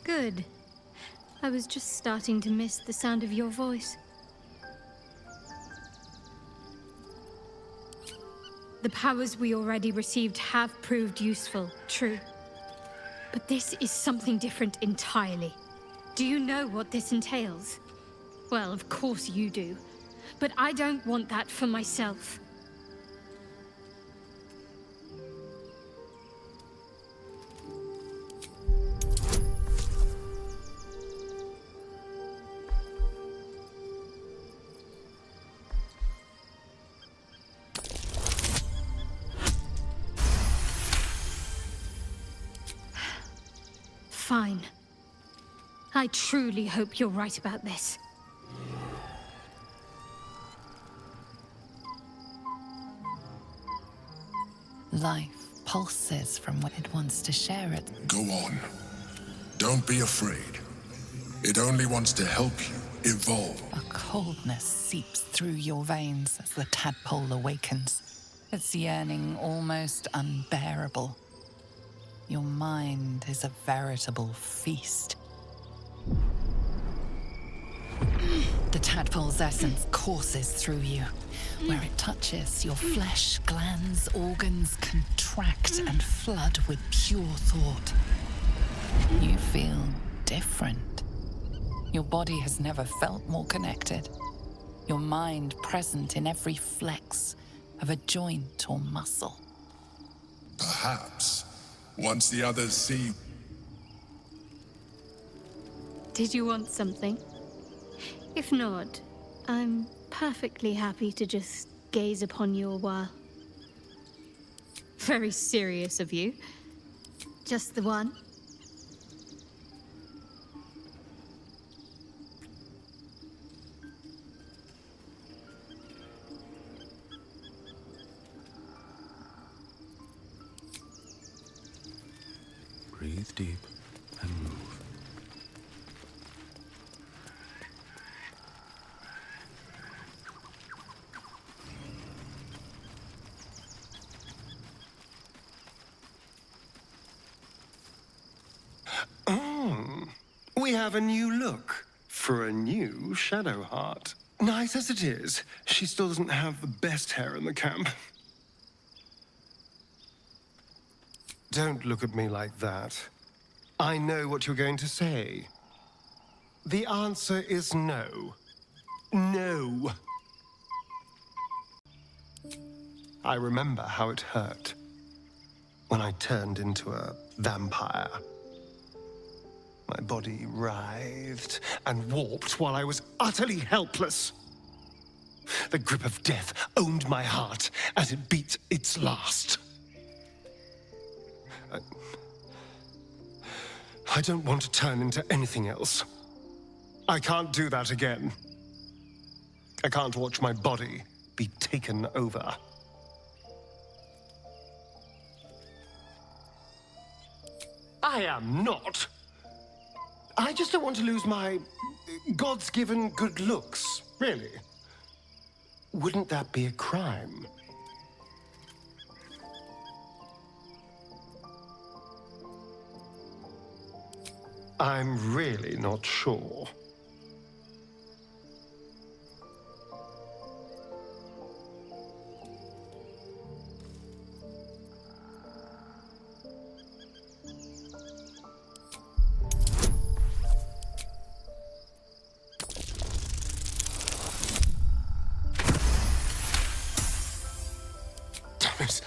Good. I was just starting to miss the sound of your voice. The powers we already received have proved useful, true. But this is something different entirely. Do you know what this entails? Well, of course you do. But I don't want that for myself. Fine. I truly hope you're right about this. Life pulses from when it wants to share it. Go on. Don't be afraid. It only wants to help you evolve. A coldness seeps through your veins as the tadpole awakens, its yearning almost unbearable. Your mind is a veritable feast. The tadpole's essence courses through you. Where it touches, your flesh, glands, organs contract and flood with pure thought. You feel different. Your body has never felt more connected. Your mind present in every flex of a joint or muscle. Perhaps, once the others see... Did you want something? If not, I'm perfectly happy to just gaze upon you a while. Very serious of you. Just the one? Breathe deep and move. We have a new look for a new Shadowheart. Nice as it is, she still doesn't have the best hair in the camp. Don't look at me like that. I know what you're going to say. The answer is no. No. I remember how it hurt when I turned into a vampire. My body writhed and warped while I was utterly helpless. The grip of death owned my heart as it beat its last. I don't want to turn into anything else. I can't do that again. I can't watch my body be taken over. I am not. I just don't want to lose my God's given good looks, really. Wouldn't that be a crime? I'm really not sure. Damn it.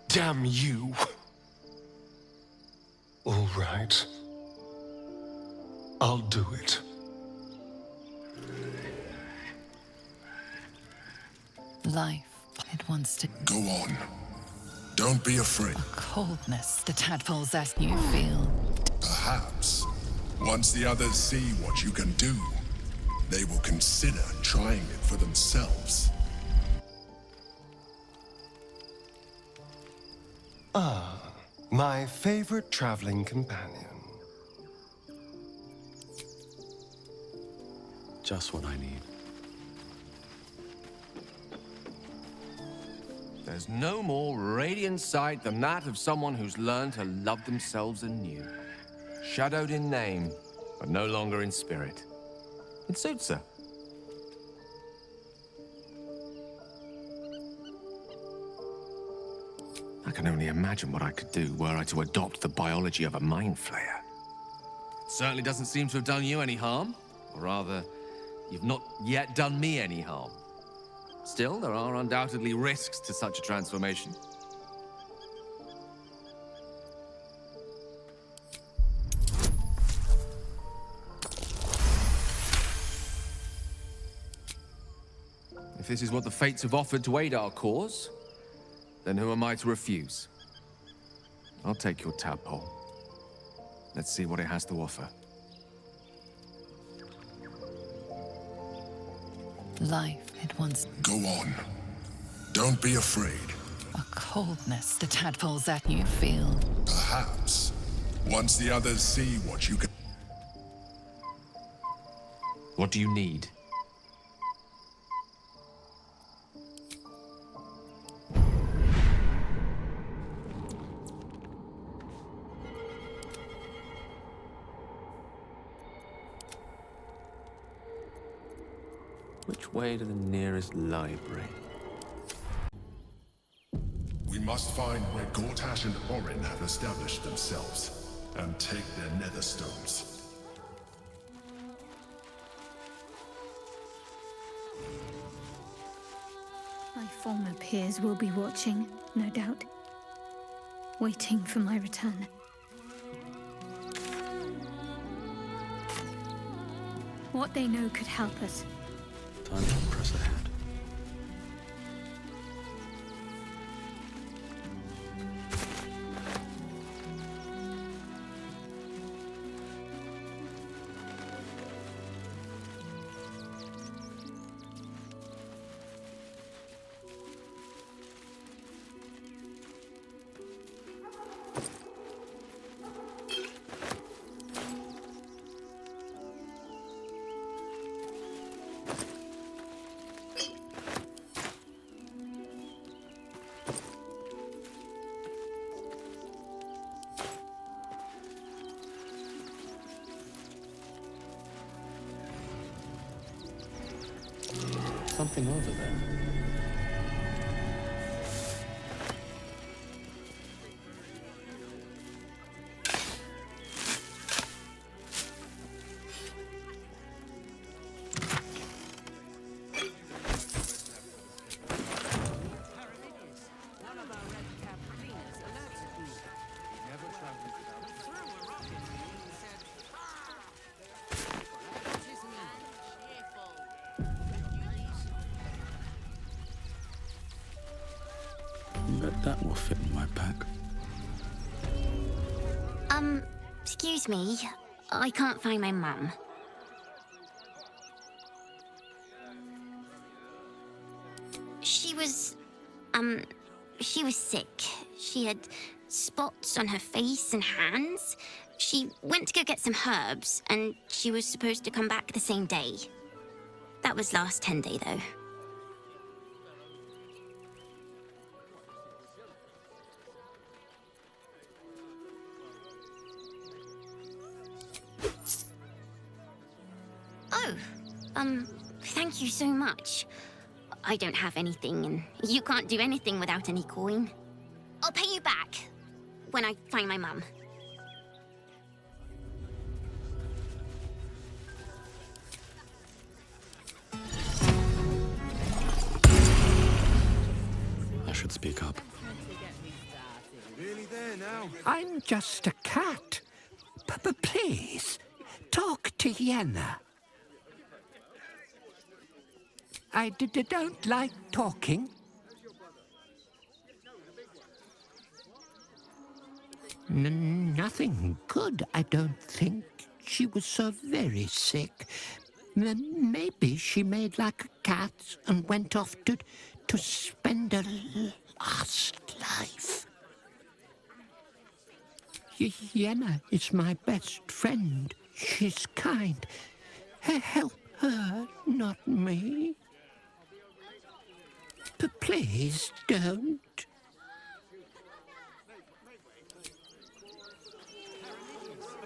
Damn you. All right. I'll do it. Life, it wants to... Go on. Don't be afraid. A coldness the tadpole's as you feel. Perhaps, once the others see what you can do, they will consider trying it for themselves. Ah, my favorite traveling companion. Just what I need. There's no more radiant sight than that of someone who's learned to love themselves anew. Shadowed in name, but no longer in spirit. It suits her. I can only imagine what I could do were I to adopt the biology of a mind flayer. It certainly doesn't seem to have done you any harm. Or rather, you've not yet done me any harm. Still, there are undoubtedly risks to such a transformation. If this is what the fates have offered to aid our cause, then who am I to refuse? I'll take your tadpole. Let's see what it has to offer. Life it once. Go on. Don't be afraid. A coldness the tadpoles that you feel. Perhaps, once the others see what you can... What do you need? Which way to the nearest library? We must find where Gortash and Orin have established themselves, and take their nether stones. My former peers will be watching, no doubt. Waiting for my return. What they know could help us. Time to press ahead. Something over there. Bet that will fit in my pack. Excuse me. I can't find my mum. She was sick. She had spots on her face and hands. She went to go get some herbs, and she was supposed to come back the same day. That was last 10 day, though. Thank you so much. I don't have anything, and you can't do anything without any coin. I'll pay you back when I find my mum. I should speak up. I'm just a cat. Please, talk to Yenna. I don't like talking. Nothing good, I don't think. She was so very sick. Maybe she made like a cat and went off to spend her last life. Yenna is my best friend. She's kind. Help her, not me. Please don't.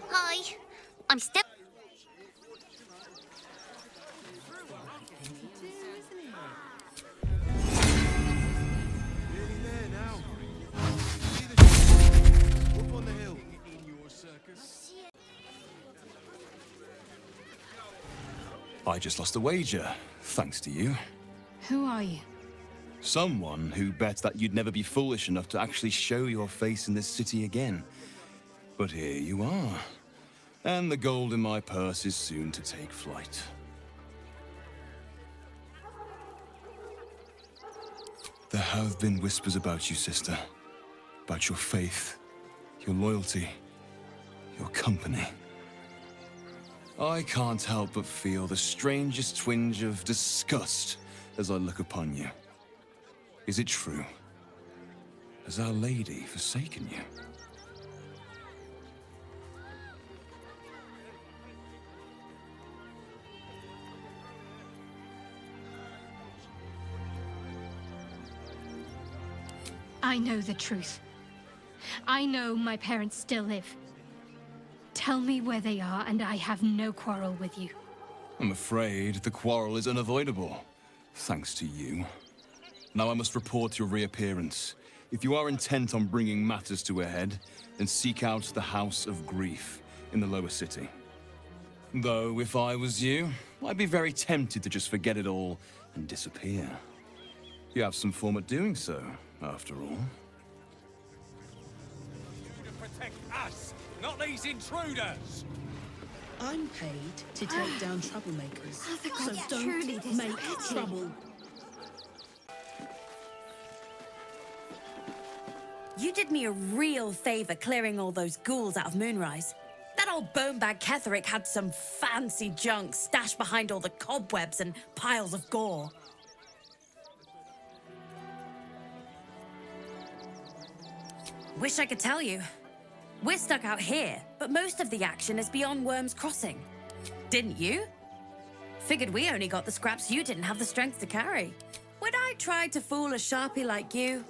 Hi. I'm still... I just lost a wager, thanks to you. Who are you? Someone who bet that you'd never be foolish enough to actually show your face in this city again. But here you are. And the gold in my purse is soon to take flight. There have been whispers about you, sister. About your faith, your loyalty, your company. I can't help but feel the strangest twinge of disgust as I look upon you. Is it true? Has Our Lady forsaken you? I know the truth. I know my parents still live. Tell me where they are, and I have no quarrel with you. I'm afraid the quarrel is unavoidable, thanks to you. Now I must report your reappearance. If you are intent on bringing matters to a head, then seek out the House of Grief in the lower city. Though, if I was you, I'd be very tempted to just forget it all and disappear. You have some form at doing so, after all. To protect us, not these intruders! I'm paid to take down troublemakers, so truly don't make pity. trouble. You did me a real favor clearing all those ghouls out of Moonrise. That old bonebag Ketherick had some fancy junk stashed behind all the cobwebs and piles of gore. Wish I could tell you. We're stuck out here, but most of the action is beyond Worm's Crossing. Didn't you? Figured we only got the scraps you didn't have the strength to carry. Would I try to fool a sharpie like you?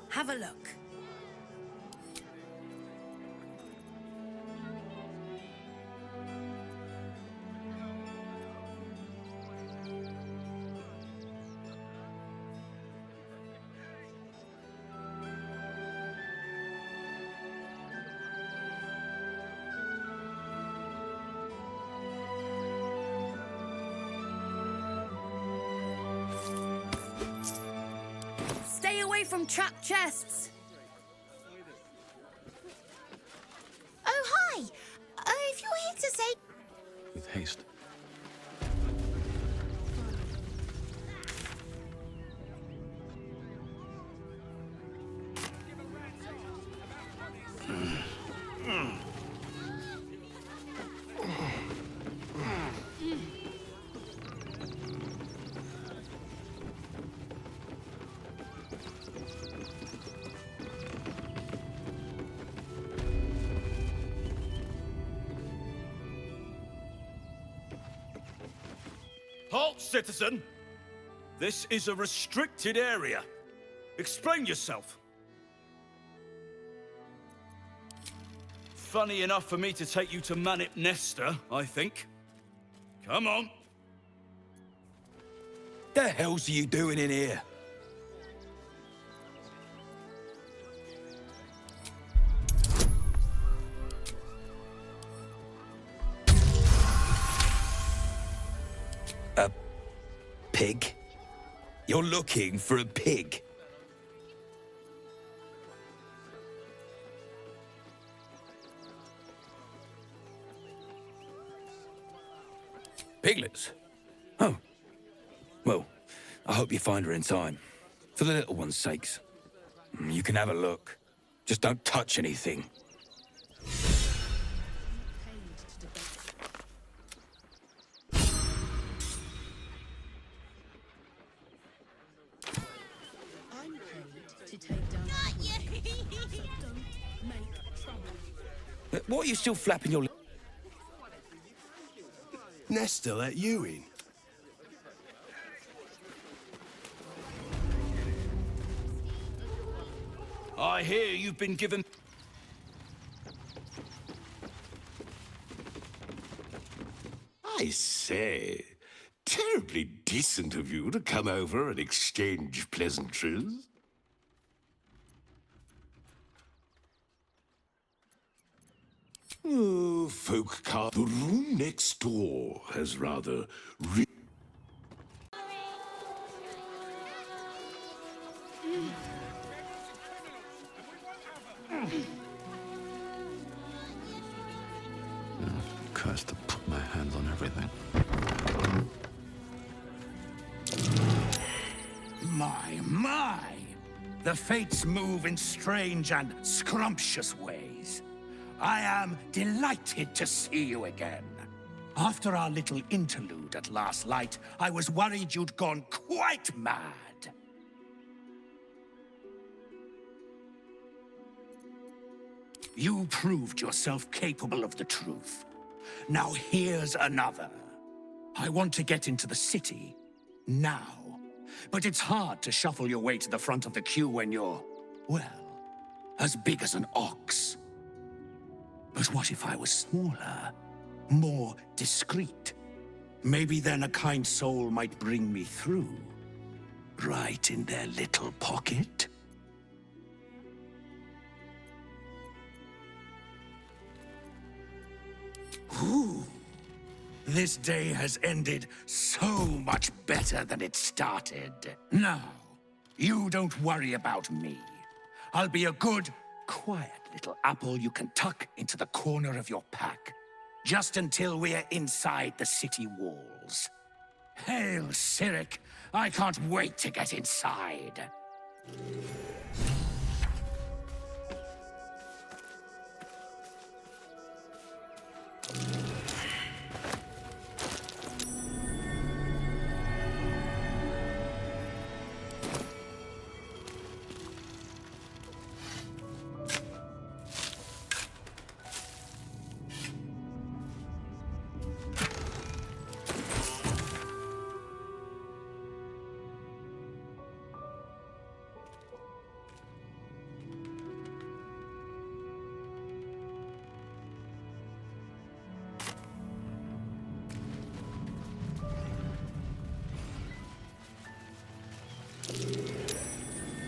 Have a look. Stay away from trapped chests. Oh, hi. If you're here to say... With haste. Halt, citizen! This is a restricted area. Explain yourself. Funny enough for me to take you to Manip Nesta, I think. Come on. The hell's you doing in here? A pig? You're looking for a pig? Piglets? Oh. Well, I hope you find her in time. For the little one's sakes. You can have a look. Just don't touch anything. I'm paid to take down troublemakers, so don't make trouble. What are you still flapping your... Nesta let you in. I hear you've been given... I say, terribly decent of you to come over and exchange pleasantries. Oh, folk can't. The room next door has rather... Cursed to put my hands on everything. My! The fates move in strange and scrumptious ways. I am delighted to see you again. After our little interlude at last light, I was worried you'd gone quite mad. You proved yourself capable of the truth. Now here's another. I want to get into the city, now. But it's hard to shuffle your way to the front of the queue when you're, well, as big as an ox. But what if I was smaller, more discreet? Maybe then a kind soul might bring me through, right in their little pocket. Ooh. This day has ended so much better than it started. Now, you don't worry about me. I'll be a good, quiet little apple you can tuck into the corner of your pack, just until we're inside the city walls. Hail, Cyric! I can't wait to get inside.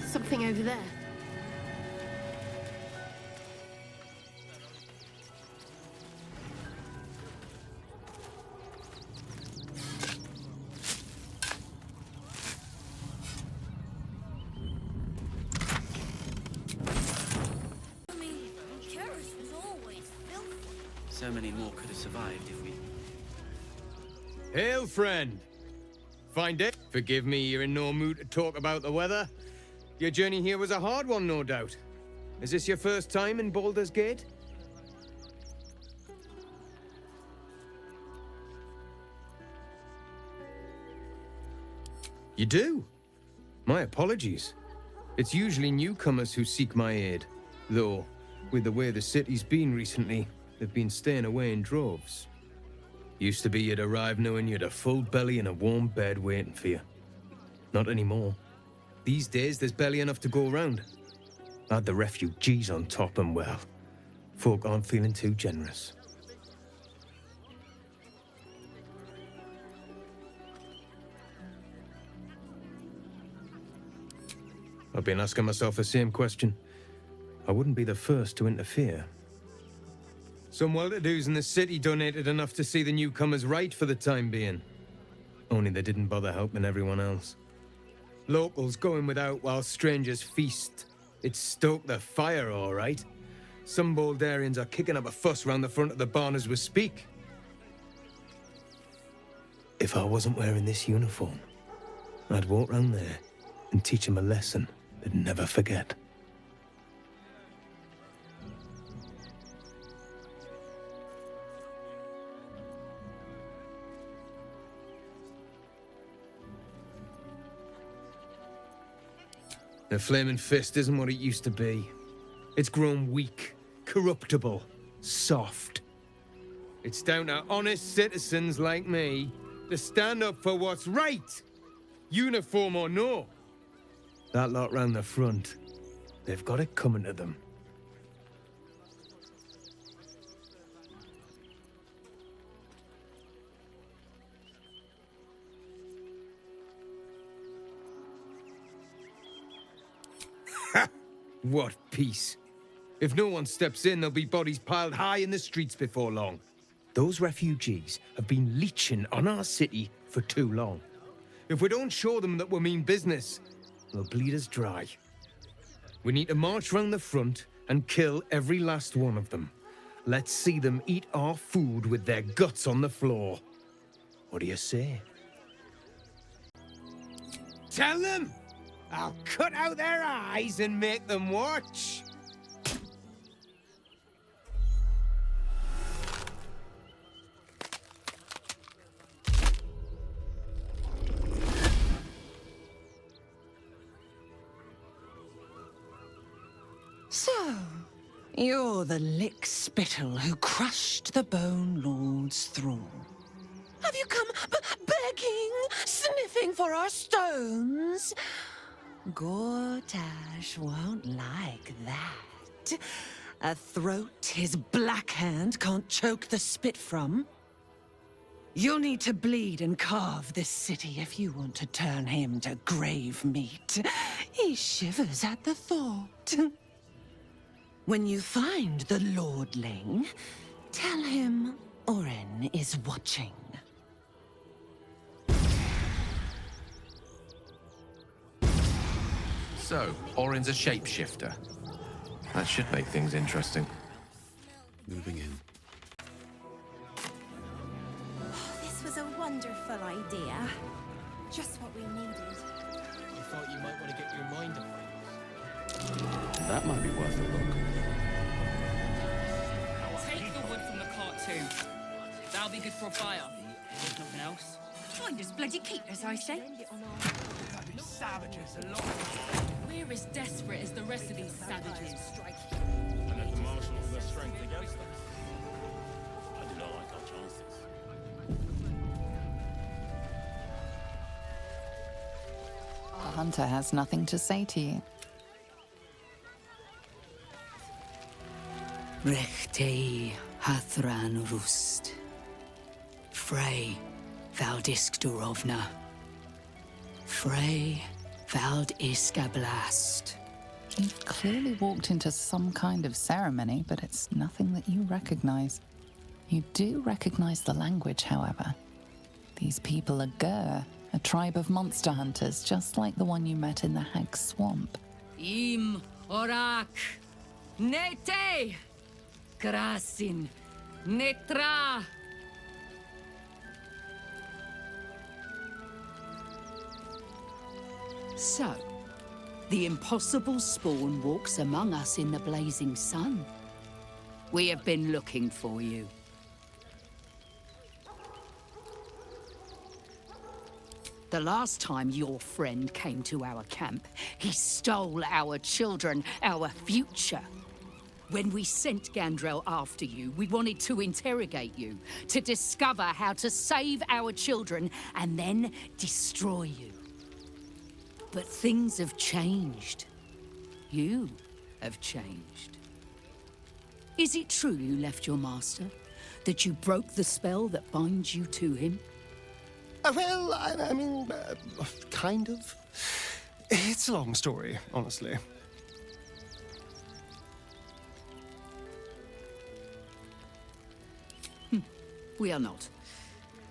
Something over there. So many more could have survived if we... Hail, friend! Find it? Forgive me, you're in no mood to talk about the weather. Your journey here was a hard one, no doubt. Is this your first time in Baldur's Gate? You do? My apologies. It's usually newcomers who seek my aid. Though, with the way the city's been recently, they've been staying away in droves. Used to be you'd arrive knowing you'd a full belly and a warm bed waiting for you. Not anymore. These days, there's barely enough to go around. Add the refugees on top and, well, folk aren't feeling too generous. I've been asking myself the same question. I wouldn't be the first to interfere. Some well-to-dos in the city donated enough to see the newcomers right for the time being. Only they didn't bother helping everyone else. Locals going without while strangers feast. It stoked the fire, all right. Some Baldarians are kicking up a fuss round the front of the barn as we speak. If I wasn't wearing this uniform, I'd walk round there and teach them a lesson they'd never forget. The Flaming Fist isn't what it used to be. It's grown weak, corruptible, soft. It's down to honest citizens like me to stand up for what's right, uniform or no. That lot round the front, They've got it coming to them. What peace. If no one steps in, there'll be bodies piled high in the streets before long. Those refugees have been leeching on our city for too long. If we don't show them that we mean business, they'll bleed us dry. We need to march round the front and kill every last one of them. Let's see them eat our food with their guts on the floor. What do you say? Tell them! I'll cut out their eyes and make them watch! So, you're the lick-spittle who crushed the Bone Lord's thrall. Have you come begging, sniffing for our stones? Gortash won't like that. A throat his black hand can't choke the spit from. You'll need to bleed and carve this city if you want to turn him to grave meat. He shivers at the thought. When you find the Lordling, tell him Orin is watching. So, Orin's a shapeshifter. That should make things interesting. Moving in. This was a wonderful idea. Just what we needed. You thought you might want to get your mind off things. That might be worth a look. Take the wood from the cart too. That'll be good for a fire. There's nothing else. Find us bloody keepers, I say. Savages alone. We're as desperate as the rest of these savages. And as the marshals their strength against us. I do not like our chances. The hunter has nothing to say to you. Rechtei hathran rust. Frey valdisk durovna. Frey vald iskablast. You've clearly walked into some kind of ceremony, but it's nothing that you recognize. You do recognize the language, however. These people are Gur, a tribe of monster hunters, just like the one you met in the Hag's Swamp. Im orak. Nete. Krasin. Netra. So, the impossible spawn walks among us in the blazing sun. We have been looking for you. The last time your friend came to our camp, he stole our children, our future. When we sent Gandrel after you, we wanted to interrogate you, to discover how to save our children and then destroy you. But things have changed. You have changed. Is it true you left your master? That you broke the spell that binds you to him? Well, I mean, kind of. It's a long story, honestly. We are not.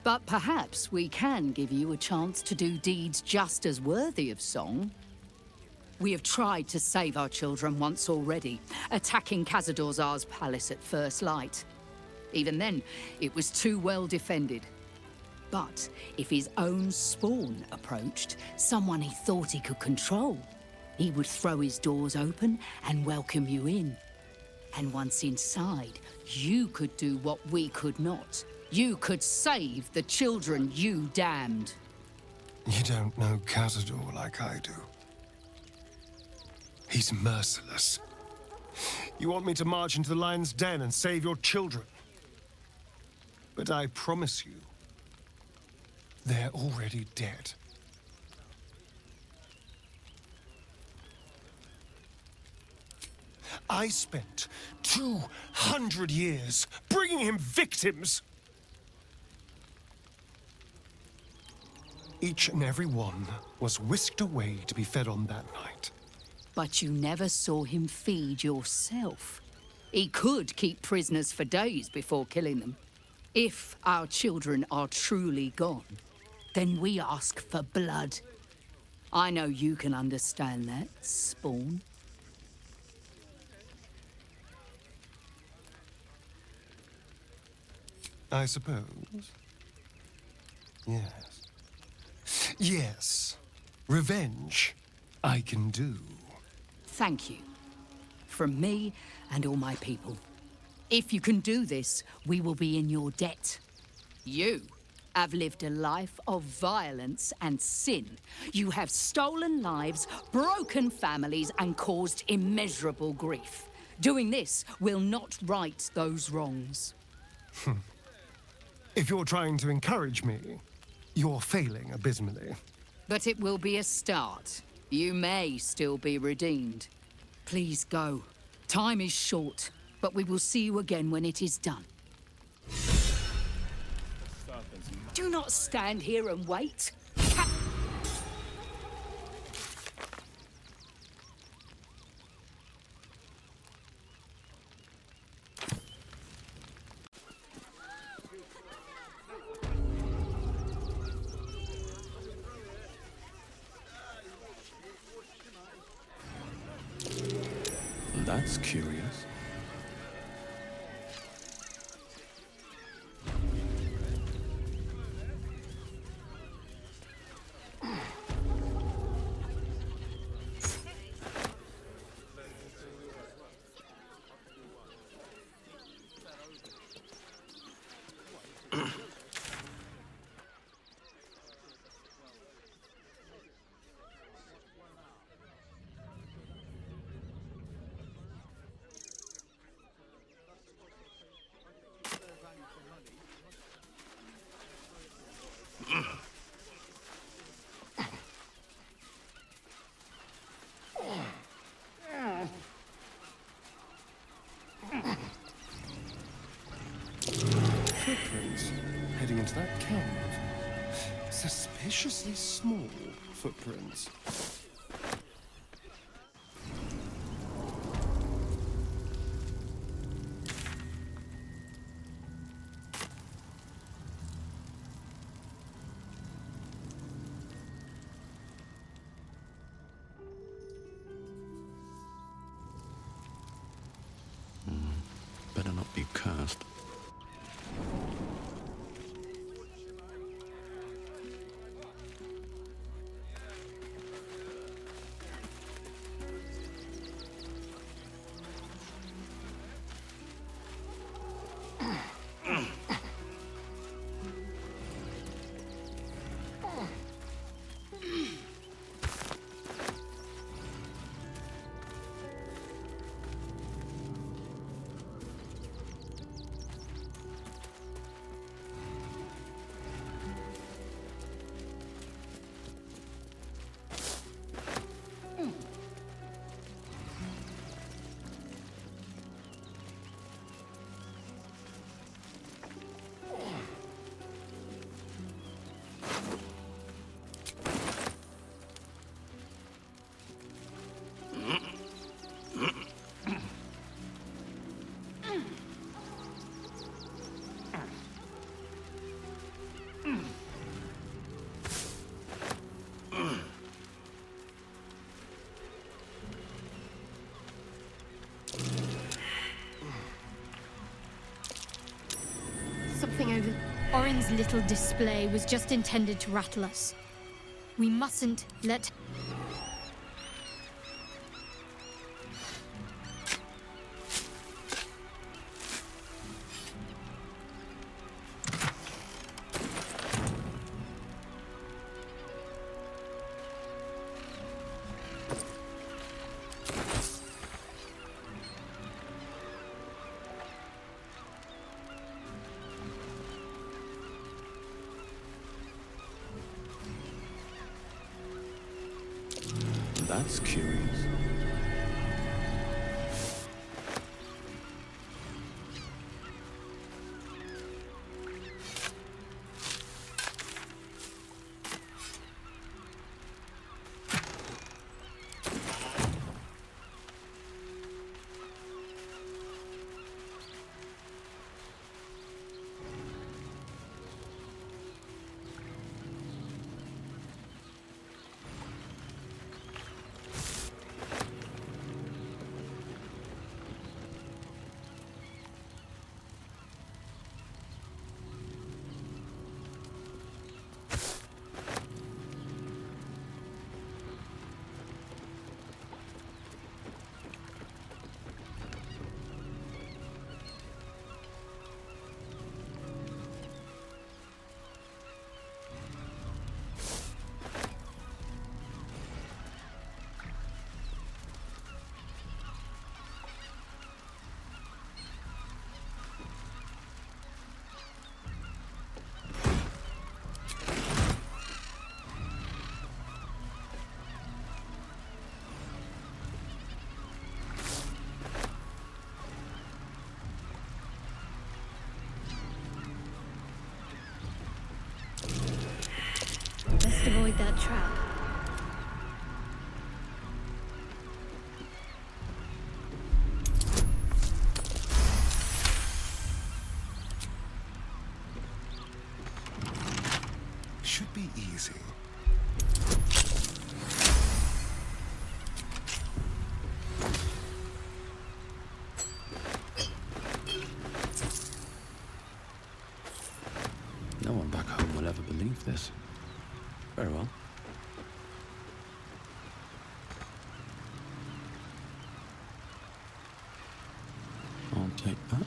But perhaps we can give you a chance to do deeds just as worthy of song. We have tried to save our children once already, attacking Khazad-dûr'Zar's palace at first light. Even then, it was too well defended. But if his own spawn approached, someone he thought he could control, he would throw his doors open and welcome you in. And once inside, you could do what we could not. You could save the children you damned. You don't know Khazad-dûr like I do. He's merciless. You want me to march into the lion's den and save your children? But I promise you, they're already dead. I spent 200 years bringing him victims. Each and every one was whisked away to be fed on that night. But you never saw him feed yourself. He could keep prisoners for days before killing them. If our children are truly gone, then we ask for blood. I know you can understand that, Spawn. I suppose. Yes. Yes. Revenge, I can do. Thank you. From me and all my people. If you can do this, we will be in your debt. You have lived a life of violence and sin. You have stolen lives, broken families, and caused immeasurable grief. Doing this will not right those wrongs. If you're trying to encourage me, you're failing abysmally. But it will be a start. You may still be redeemed. Please go. Time is short, but we will see you again when it is done. Do not stand here and wait. That's curious. Footprints heading into that cave. Suspiciously small footprints. Better not be cursed. Something over. Orin's little display was just intended to rattle us. We mustn't let. That's curious. easy. No one back home will ever believe this. Very well. I'll take that.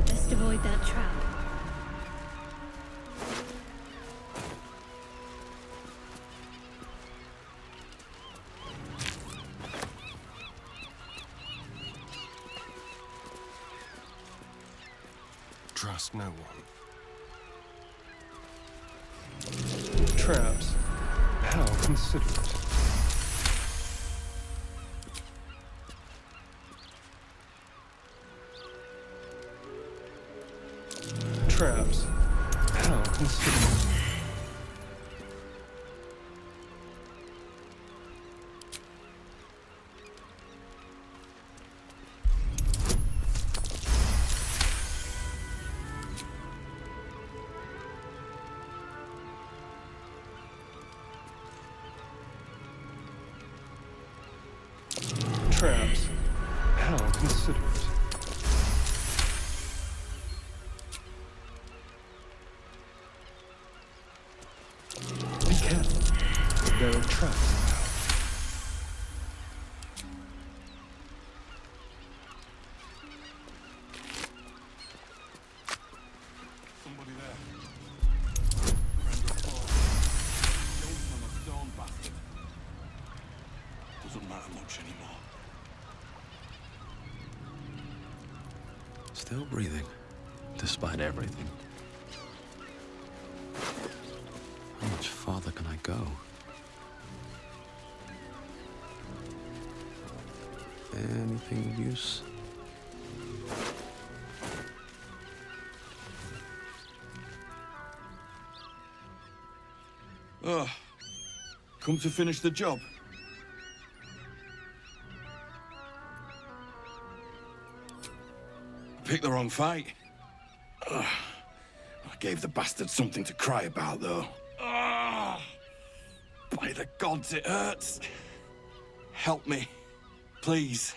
Best avoid that trap. Trust no one. Traps. How considerate. Traps. How considerate. Traps. How considerate. Be careful. There are traps about. Somebody there. Friend or foe. Don't become a stone bastard. Doesn't matter much anymore. Still breathing, despite everything. How much farther can I go? Anything of use? Come to finish the job. Picked the wrong fight. I gave the bastard something to cry about, though. By the gods, it hurts. Help me, please.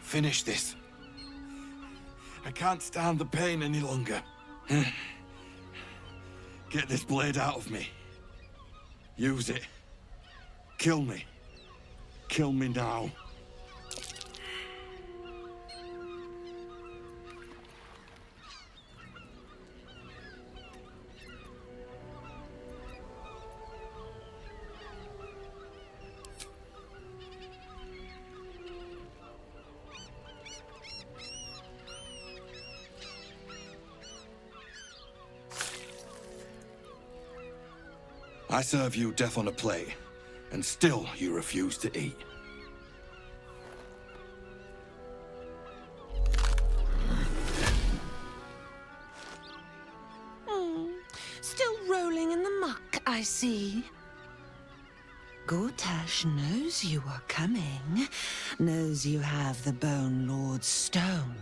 Finish this. I can't stand the pain any longer. Get this blade out of me. Use it. Kill me. Kill me now. I serve you death on a plate, and still you refuse to eat. Still rolling in the muck, I see. Gortash knows you are coming, knows you have the Bone Lord's stone.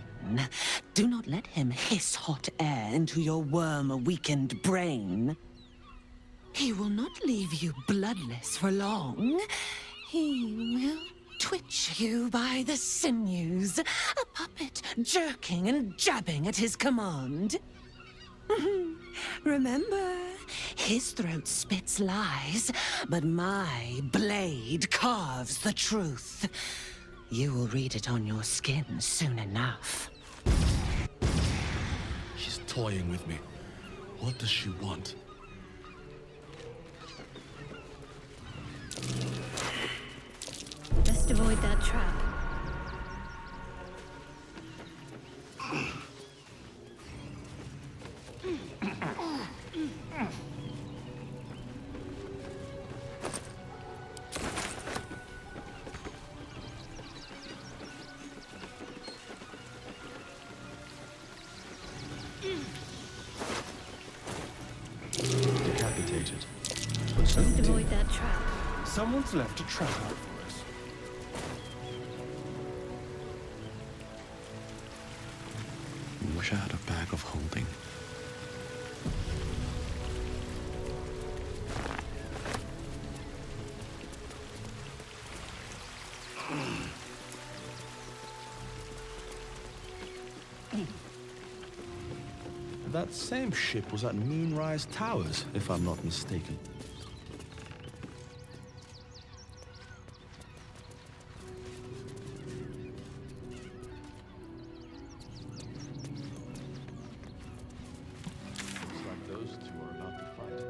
Do not let him hiss hot air into your worm-weakened brain. He will not leave you bloodless for long. He will twitch you by the sinews, a puppet jerking and jabbing at his command. Remember, his throat spits lies, but my blade carves the truth. You will read it on your skin soon enough. She's toying with me. What does she want? Best avoid that trap. Someone's left a trap out for us. Wish I had a bag of holding. That same ship was at Moonrise Towers, if I'm not mistaken. Looks like those two are about to fight.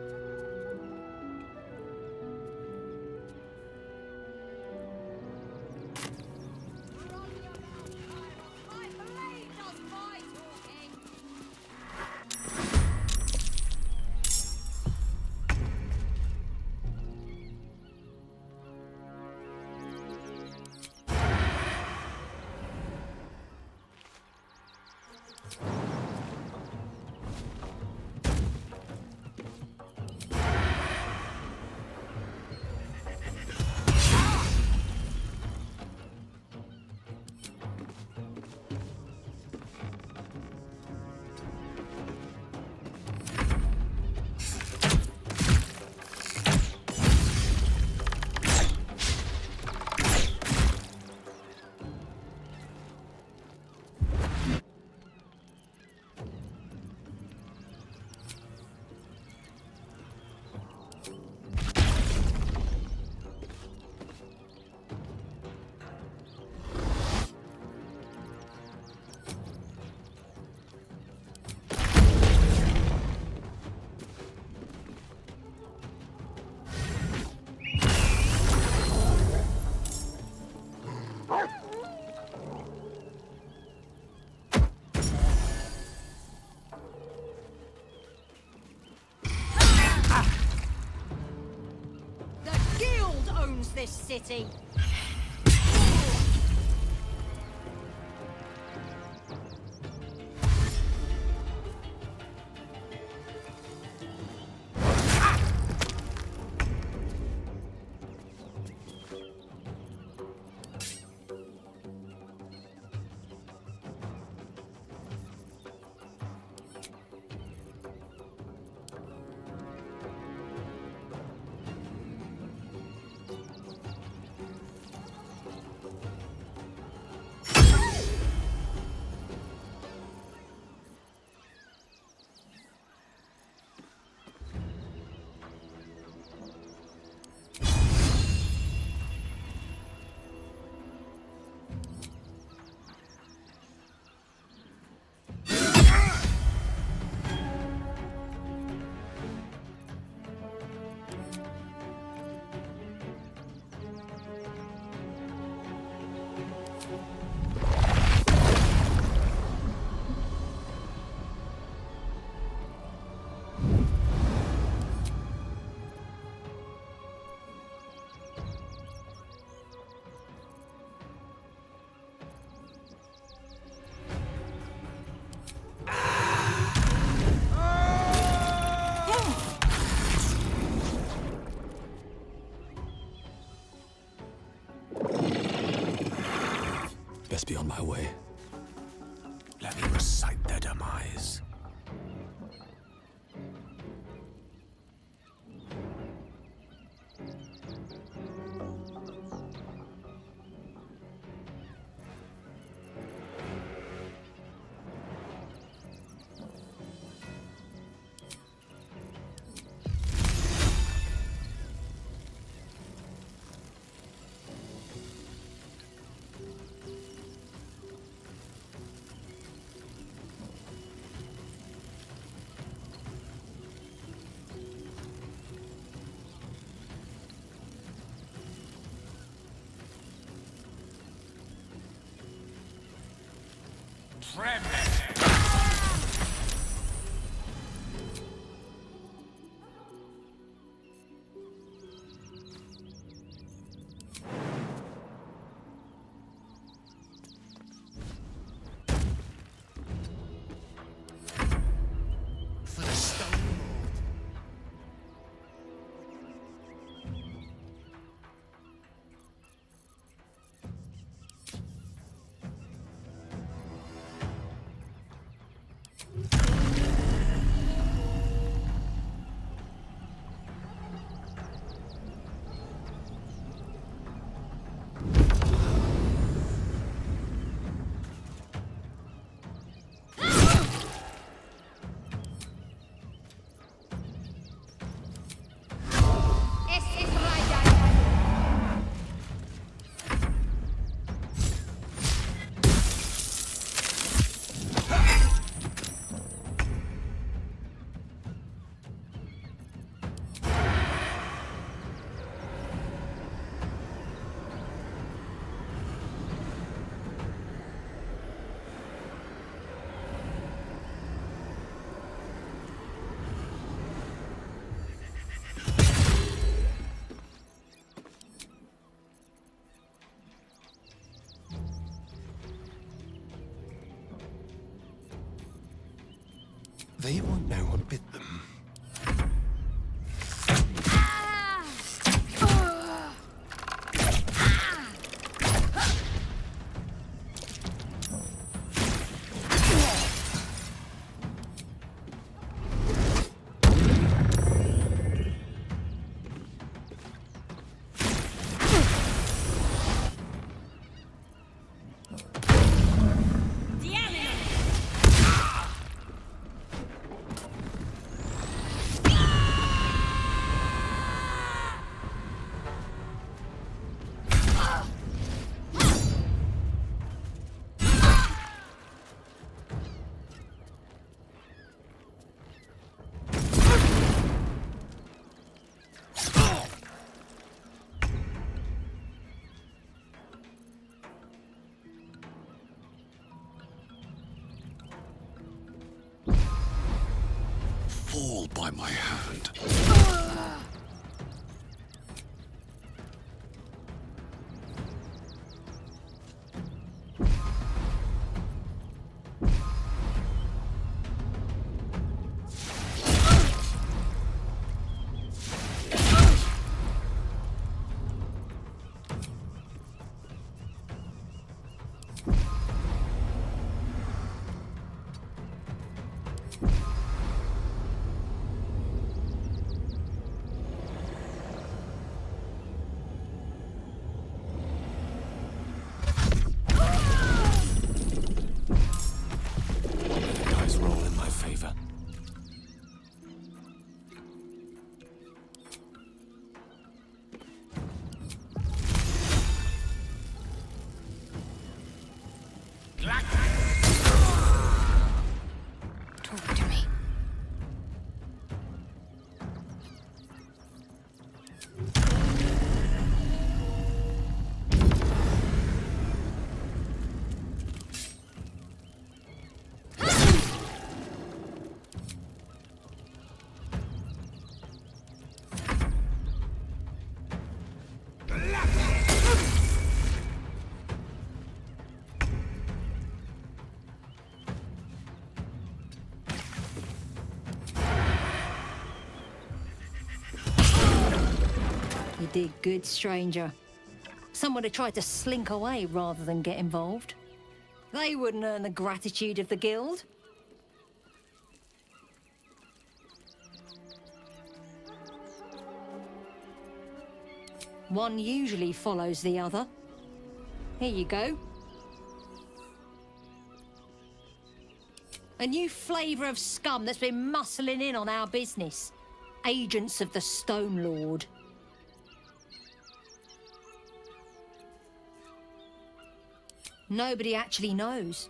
This city. Best be on my way. Let me recite their demise. For the Stone Lord. They won't know what bit them. Fall by my hand. Talk to me. You did good, stranger. Some would have tried to slink away rather than get involved. They wouldn't earn the gratitude of the guild. One usually follows the other. Here you go. A new flavour of scum that's been muscling in on our business. Agents of the Stone Lord. Nobody actually knows.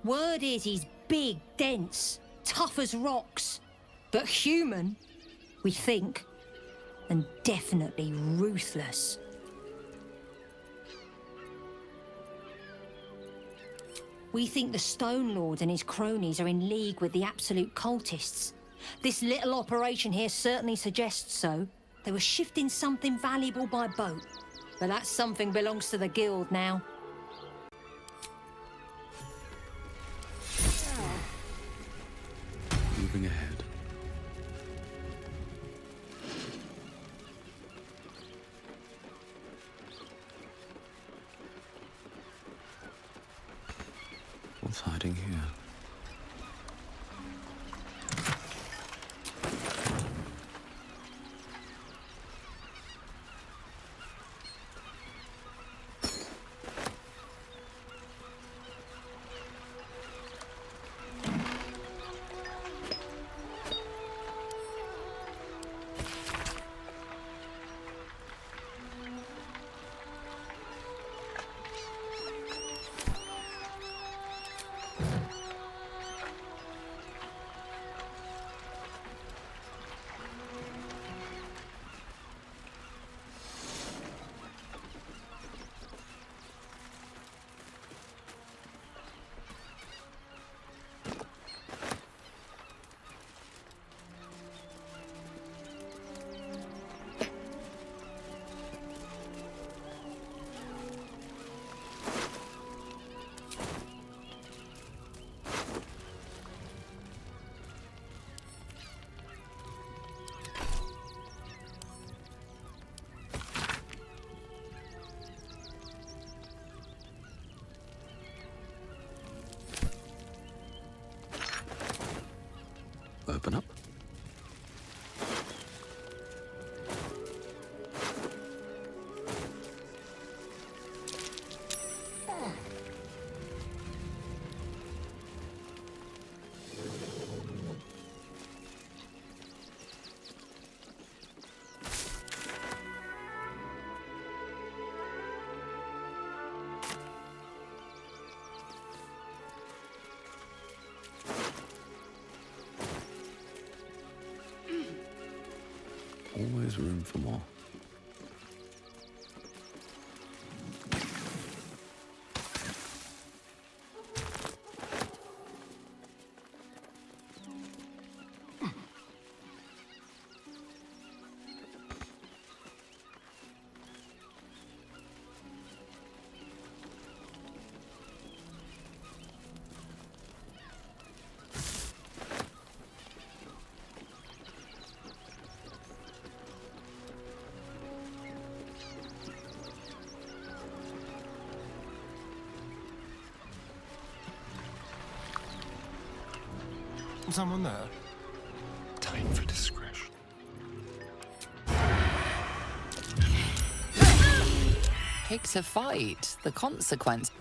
Word is he's big, dense, tough as rocks. But human, we think. And definitely ruthless. We think the Stone Lord and his cronies are in league with the absolute cultists. This little operation here certainly suggests so. They were shifting something valuable by boat. But that something belongs to the guild now. Moving ahead. What's hiding here? open up? Always room for more. Someone there? Time for discretion. Pick a fight. The consequence.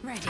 Ready.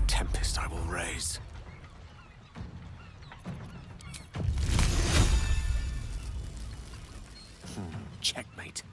Tempest I will raise. Checkmate.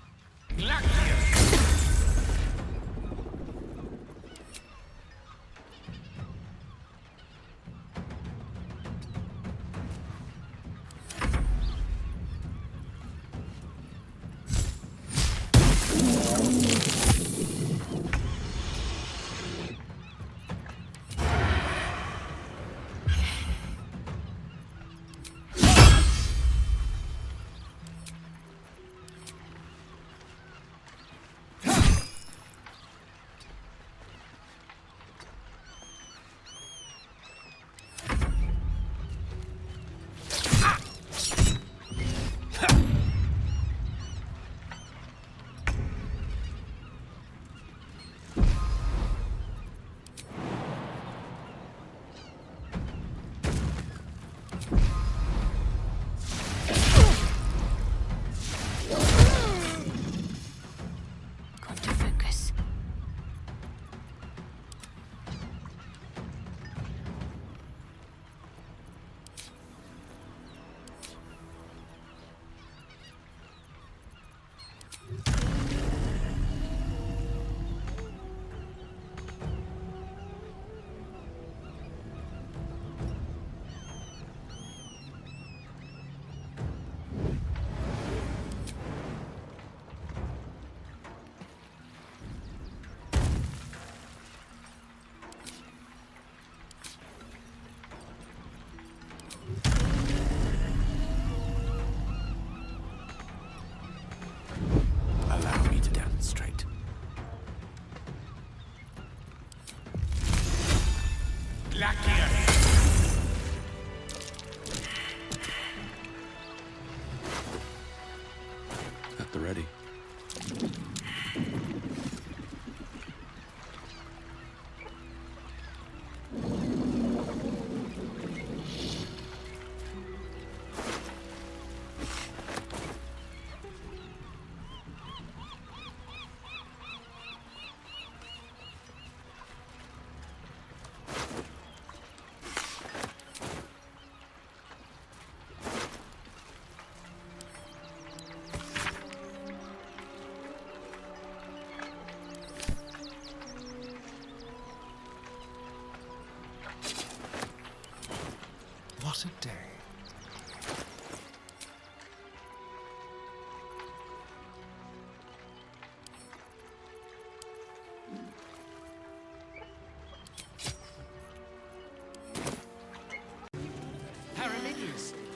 What a day.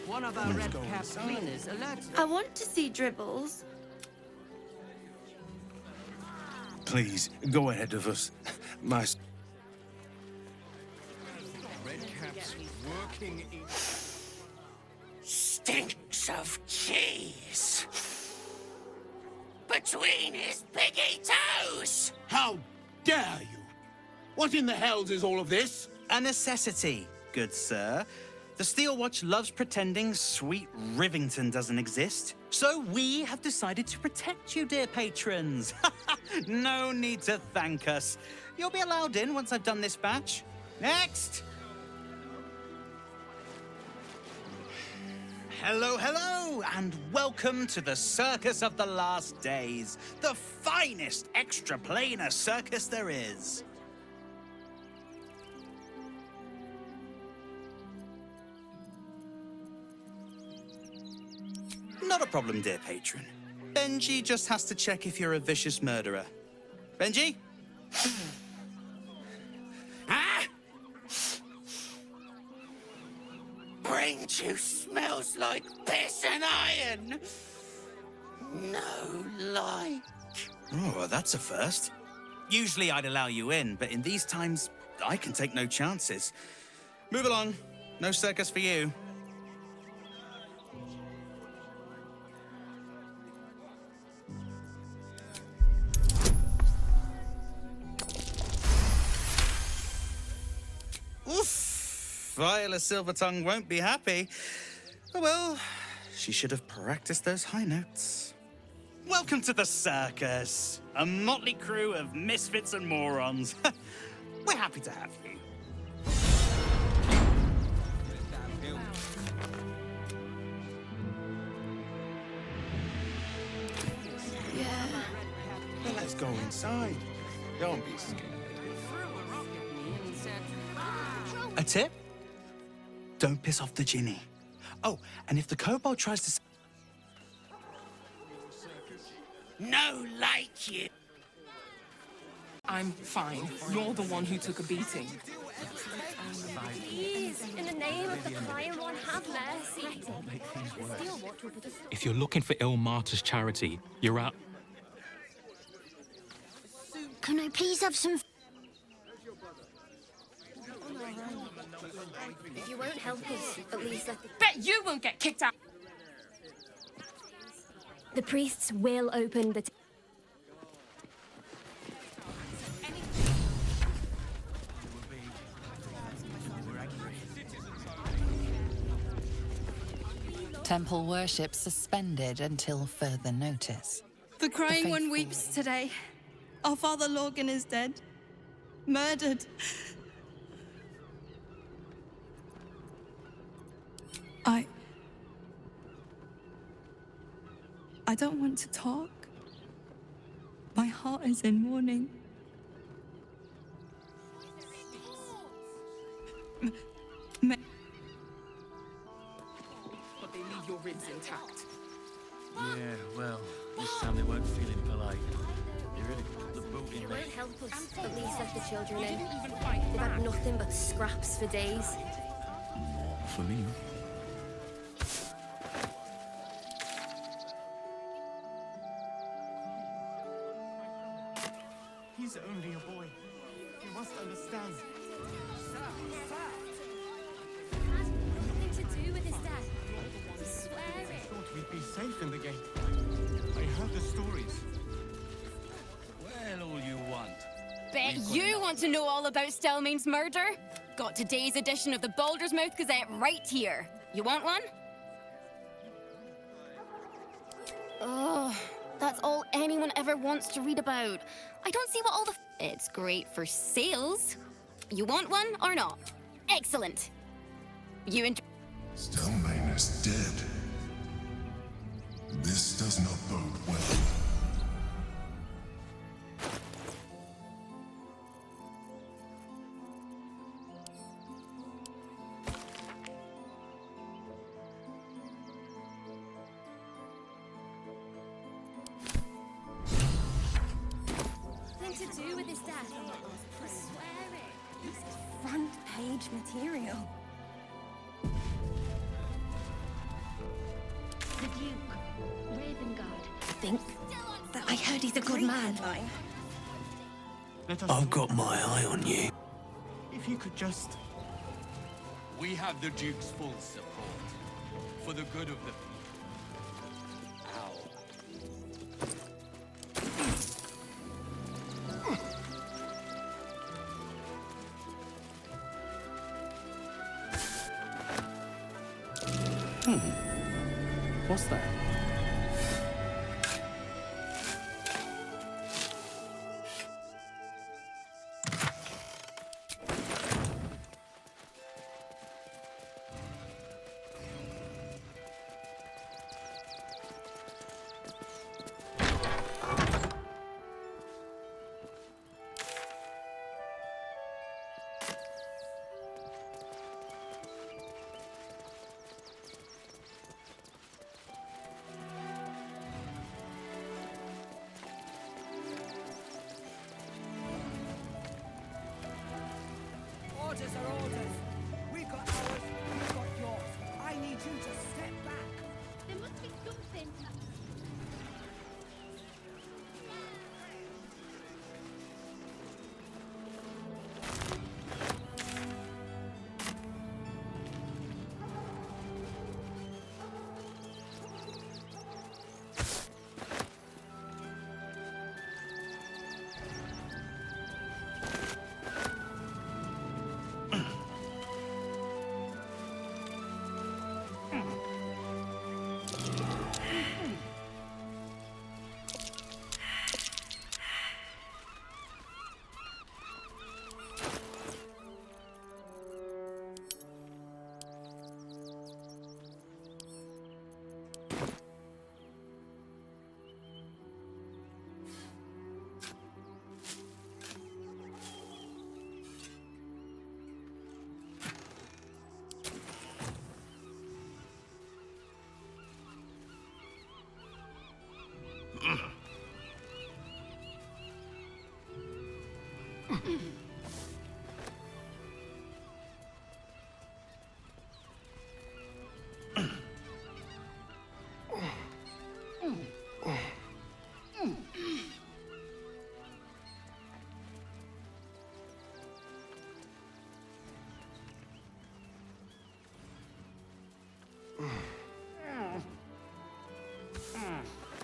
One of our red-capped cleaners alerts. I want to see Dribbles. Please, go ahead of us. My... Redcaps working in... Stinks of cheese. Between his piggy toes. How dare you? What in the hells is all of this? A necessity, good sir. The Steel Watch loves pretending sweet Rivington doesn't exist. So we have decided to protect you, dear patrons. No need to thank us. You'll be allowed in once I've done this batch. Next! Hello, hello, and welcome to the Circus of the Last Days, the finest extra-planar circus there is. Not a problem, dear patron. Benji just has to check if you're a vicious murderer. Benji? Ah! Brain juice smells like piss and iron. No like. Oh, well, that's a first. Usually I'd allow you in, but in these times, I can take no chances. Move along. No circus for you. Oof! Viola Silvertongue won't be happy. Oh well, she should have practiced those high notes. Welcome to the circus, a motley crew of misfits and morons. We're happy to have you. Yeah. Well, let's go inside. Don't be scared. A tip? Don't piss off the Ginny. Oh, and if the kobold tries to... No like you. I'm fine. You're the one who took a beating. Please, in the name of the Flying One, have mercy. If you're looking for Ilmarta's charity, you're at... Can I please have some... If you won't help us, at least let the... Bet you won't get kicked out! The priests will open the... Temple worship suspended until further notice. The Crying One weeps today. Our father Lorgan is dead. Murdered. I don't want to talk. My heart is in mourning. But they leave your ribs intact. Yeah, well, this time they weren't feeling polite. They really put the boot If in you there. won't help us, at least let the children in. They've had nothing but scraps for days. More for me. He's only a boy. You must understand. Nothing to do with his death. I swear I it. thought we'd be safe in the gate. I heard the stories. Well, all you want. Bet you want to know all about Stelmane's murder? Got today's edition of the Baldur's Mouth Gazette right here. You want one? Oh, that's all anyone ever wants to read about. I don't see what all the... It's great for sales. You want one or not? Excellent. You enjoy... Stelmane is dead. This does not bode well. do with his death? I swear it. This is front page material. The Duke, Ravengard. Think that I heard he's a good man. I've got my eye on you. If you could just... We have the Duke's full support. For the good of the people. What's that? Orders are orders. We've got ours, you've got yours. I need you to step back. There must be something.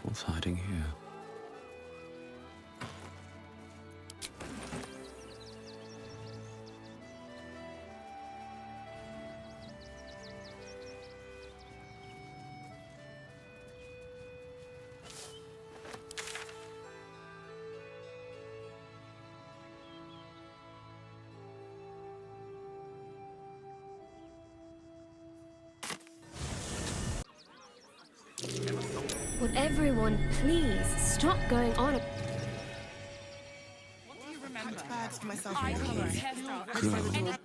What's hiding here? Would everyone please stop going on? What do you remember? Bags for myself. Eye color, hairstyle.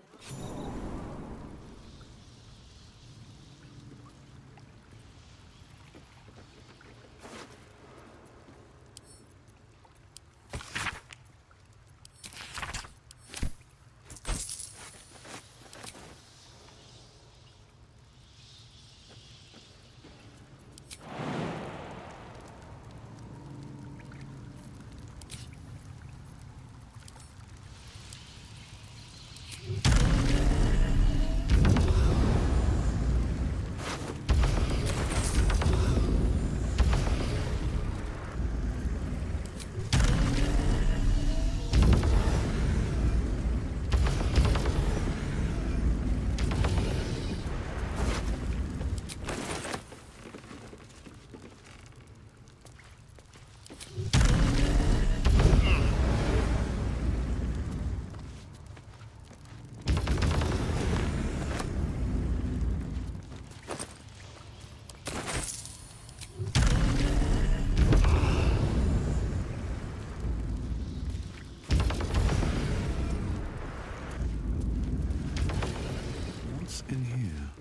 In here.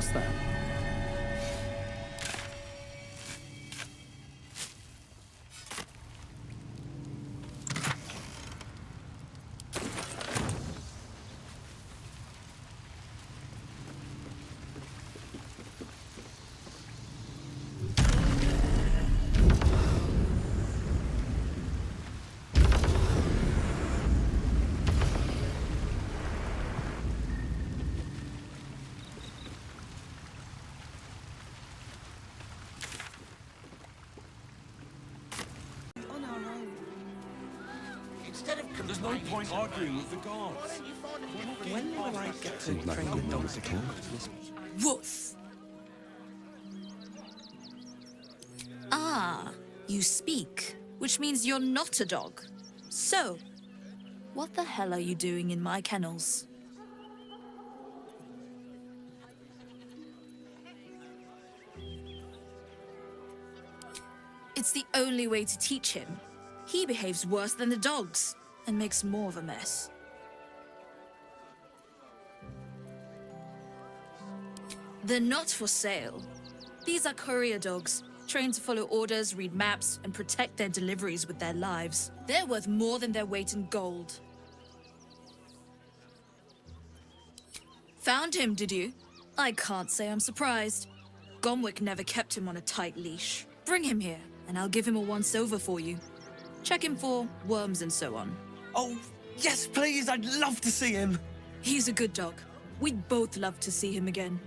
What's that? There's no point arguing with the guards. When will I get to train the dogs again? Woof! Ah, you speak, which means you're not a dog. So, what the hell are you doing in my kennels? It's the only way to teach him. He behaves worse than the dogs and makes more of a mess. They're not for sale. These are courier dogs, trained to follow orders, read maps, and protect their deliveries with their lives. They're worth more than their weight in gold. Found him, did you? I can't say I'm surprised. Gomwick never kept him on a tight leash. Bring him here, and I'll give him a once-over for you. Check him for worms and so on. Oh, yes, please, I'd love to see him. He's a good dog. We'd both love to see him again.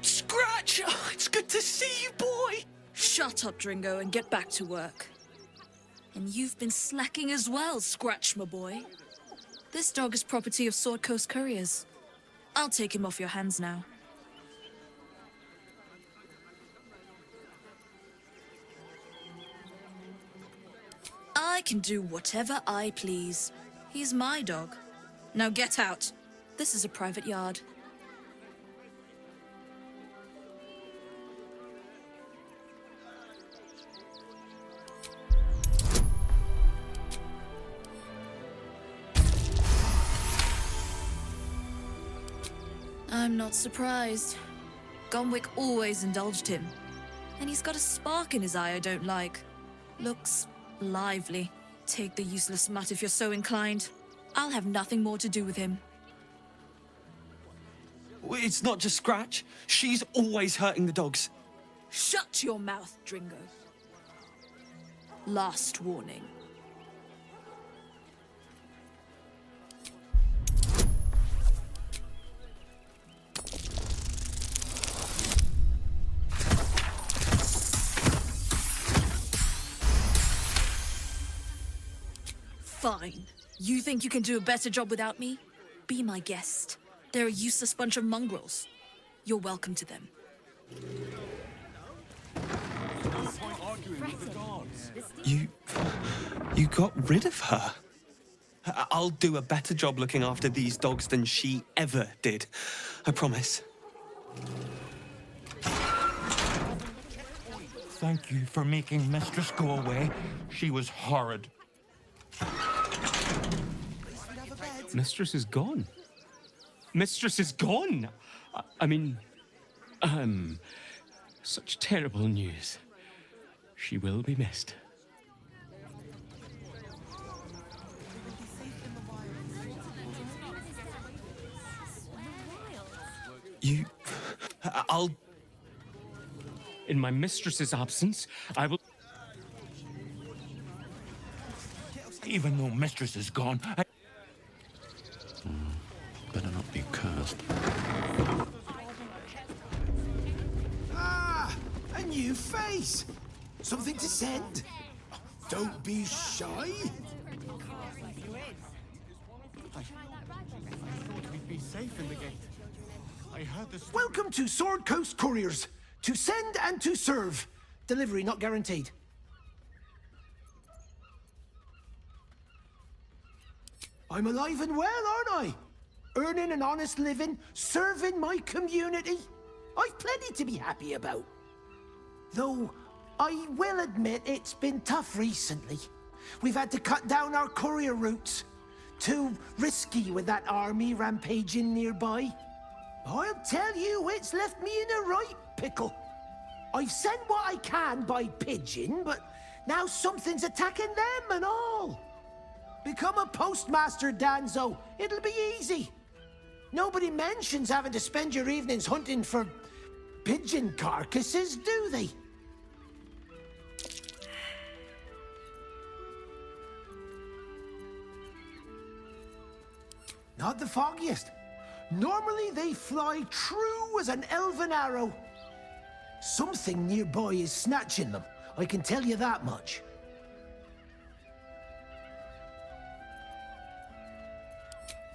Scratch! Oh, it's good to see you, boy! Shut up, Dringo, and get back to work. And you've been slacking as well, Scratch, my boy. This dog is property of Sword Coast Couriers. I'll take him off your hands now. I can do whatever I please. He's my dog. Now get out. This is a private yard. I'm not surprised. Gomwick always indulged him. And he's got a spark in his eye I don't like. Looks lively. Take the useless mutt if you're so inclined. I'll have nothing more to do with him. It's not just Scratch. She's always hurting the dogs. Shut your mouth, Dringo. Last warning. Fine. You think you can do a better job without me? Be my guest. They're a useless bunch of mongrels. You're welcome to them. You got rid of her? I'll do a better job looking after these dogs than she ever did. I promise. Thank you for making Mistress go away. She was horrid. Mistress is gone. Mistress is gone! I mean, such terrible news. She will be missed. I'll... In my mistress's absence, I will... Even though Mistress is gone, Better not be cursed. Ah! A new face! Something to send? Don't be shy! we'd be safe in the gate. I heard the... Welcome to Sword Coast Couriers. To send and to serve. Delivery not guaranteed. I'm alive and well, aren't I? Earning an honest living, serving my community. I've plenty to be happy about. Though, I will admit it's been tough recently. We've had to cut down our courier routes. Too risky with that army rampaging nearby. I'll tell you, it's left me in a right pickle. I've sent what I can by pigeon, but now something's attacking them and all. Become a postmaster, Danzo. It'll be easy. Nobody mentions having to spend your evenings hunting for pigeon carcasses, do they? Not the foggiest. Normally they fly true as an elven arrow. Something nearby is snatching them, I can tell you that much.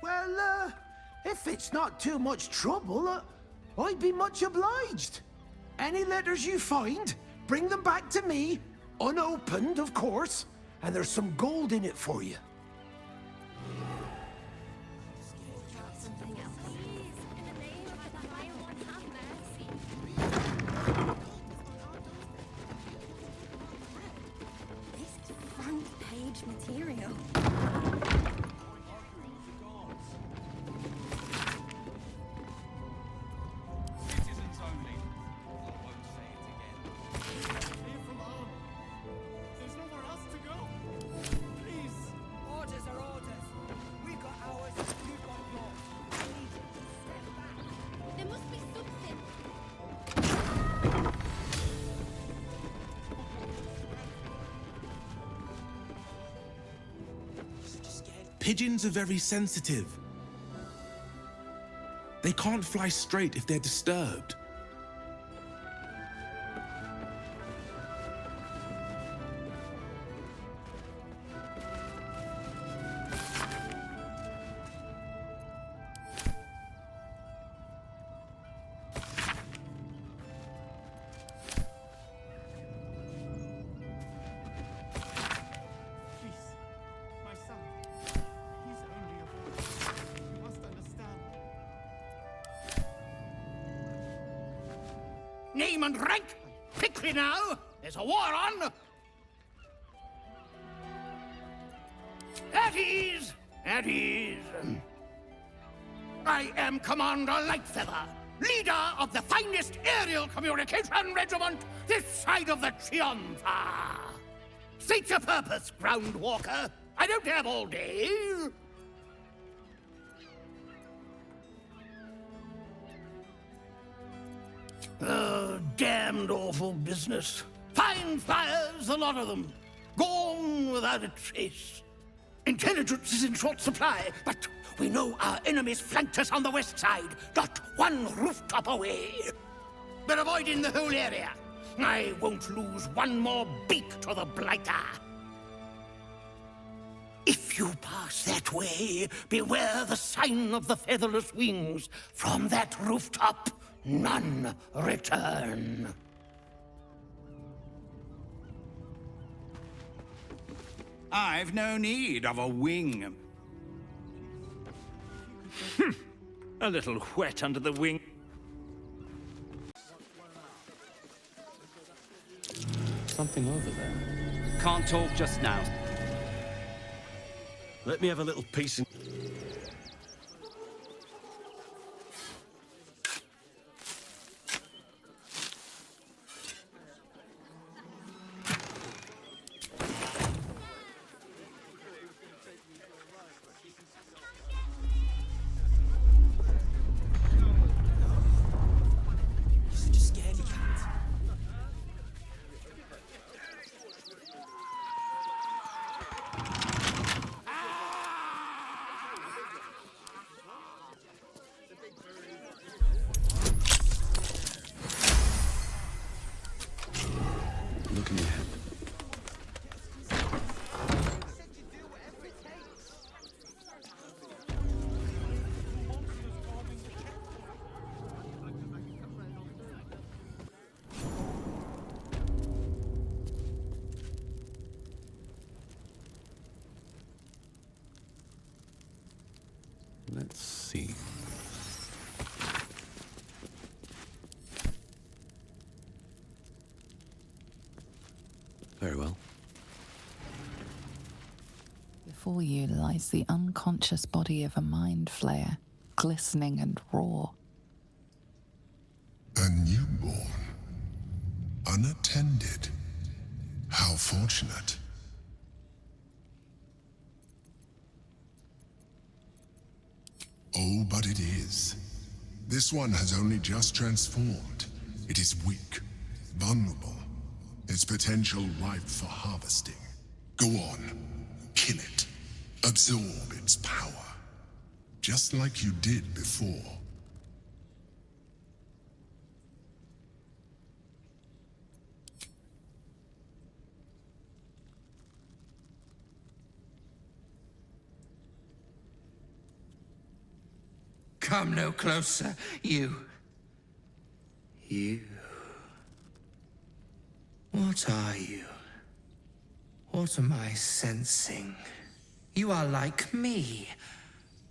Well, if it's not too much trouble, I'd be much obliged. Any letters you find, bring them back to me, unopened, of course, and there's some gold in it for you. Material. Citizens only. I won't say it again. Here from home. There's nowhere else to go. Please. Orders are orders. We've got ours, you've got yours. I need you to step back. There must be something. Pigeons are very sensitive. They can't fly straight if they're disturbed. Name and rank! Quickly now! There's a war on! At ease! At ease! I am Commander Lightfeather, leader of the finest aerial communication regiment this side of the Triumpha. State your purpose, Groundwalker. I don't have all day. Oh, damned awful business. Fine flyers, a lot of them. Gone without a trace. Intelligence is in short supply, but we know our enemies flanked us on the west side, not one rooftop away. We're avoiding the whole area. I won't lose one more beak to the blighter. If you pass that way, beware the sign of the featherless wings. From that rooftop, none return. I've no need of a wing. A little wet under the wing. Something over there. Can't talk just now. Let me have a little piece in... Looking ahead. Let's see. Very well. Before you lies the unconscious body of a mind flayer, glistening and raw. A newborn. Unattended. How fortunate. Oh, but it is. This one has only just transformed. It is weak, vulnerable. Its potential ripe for harvesting. Go on. Kill it. Absorb its power. Just like you did before. Come no closer, you. You. What are you? What am I sensing? You are like me.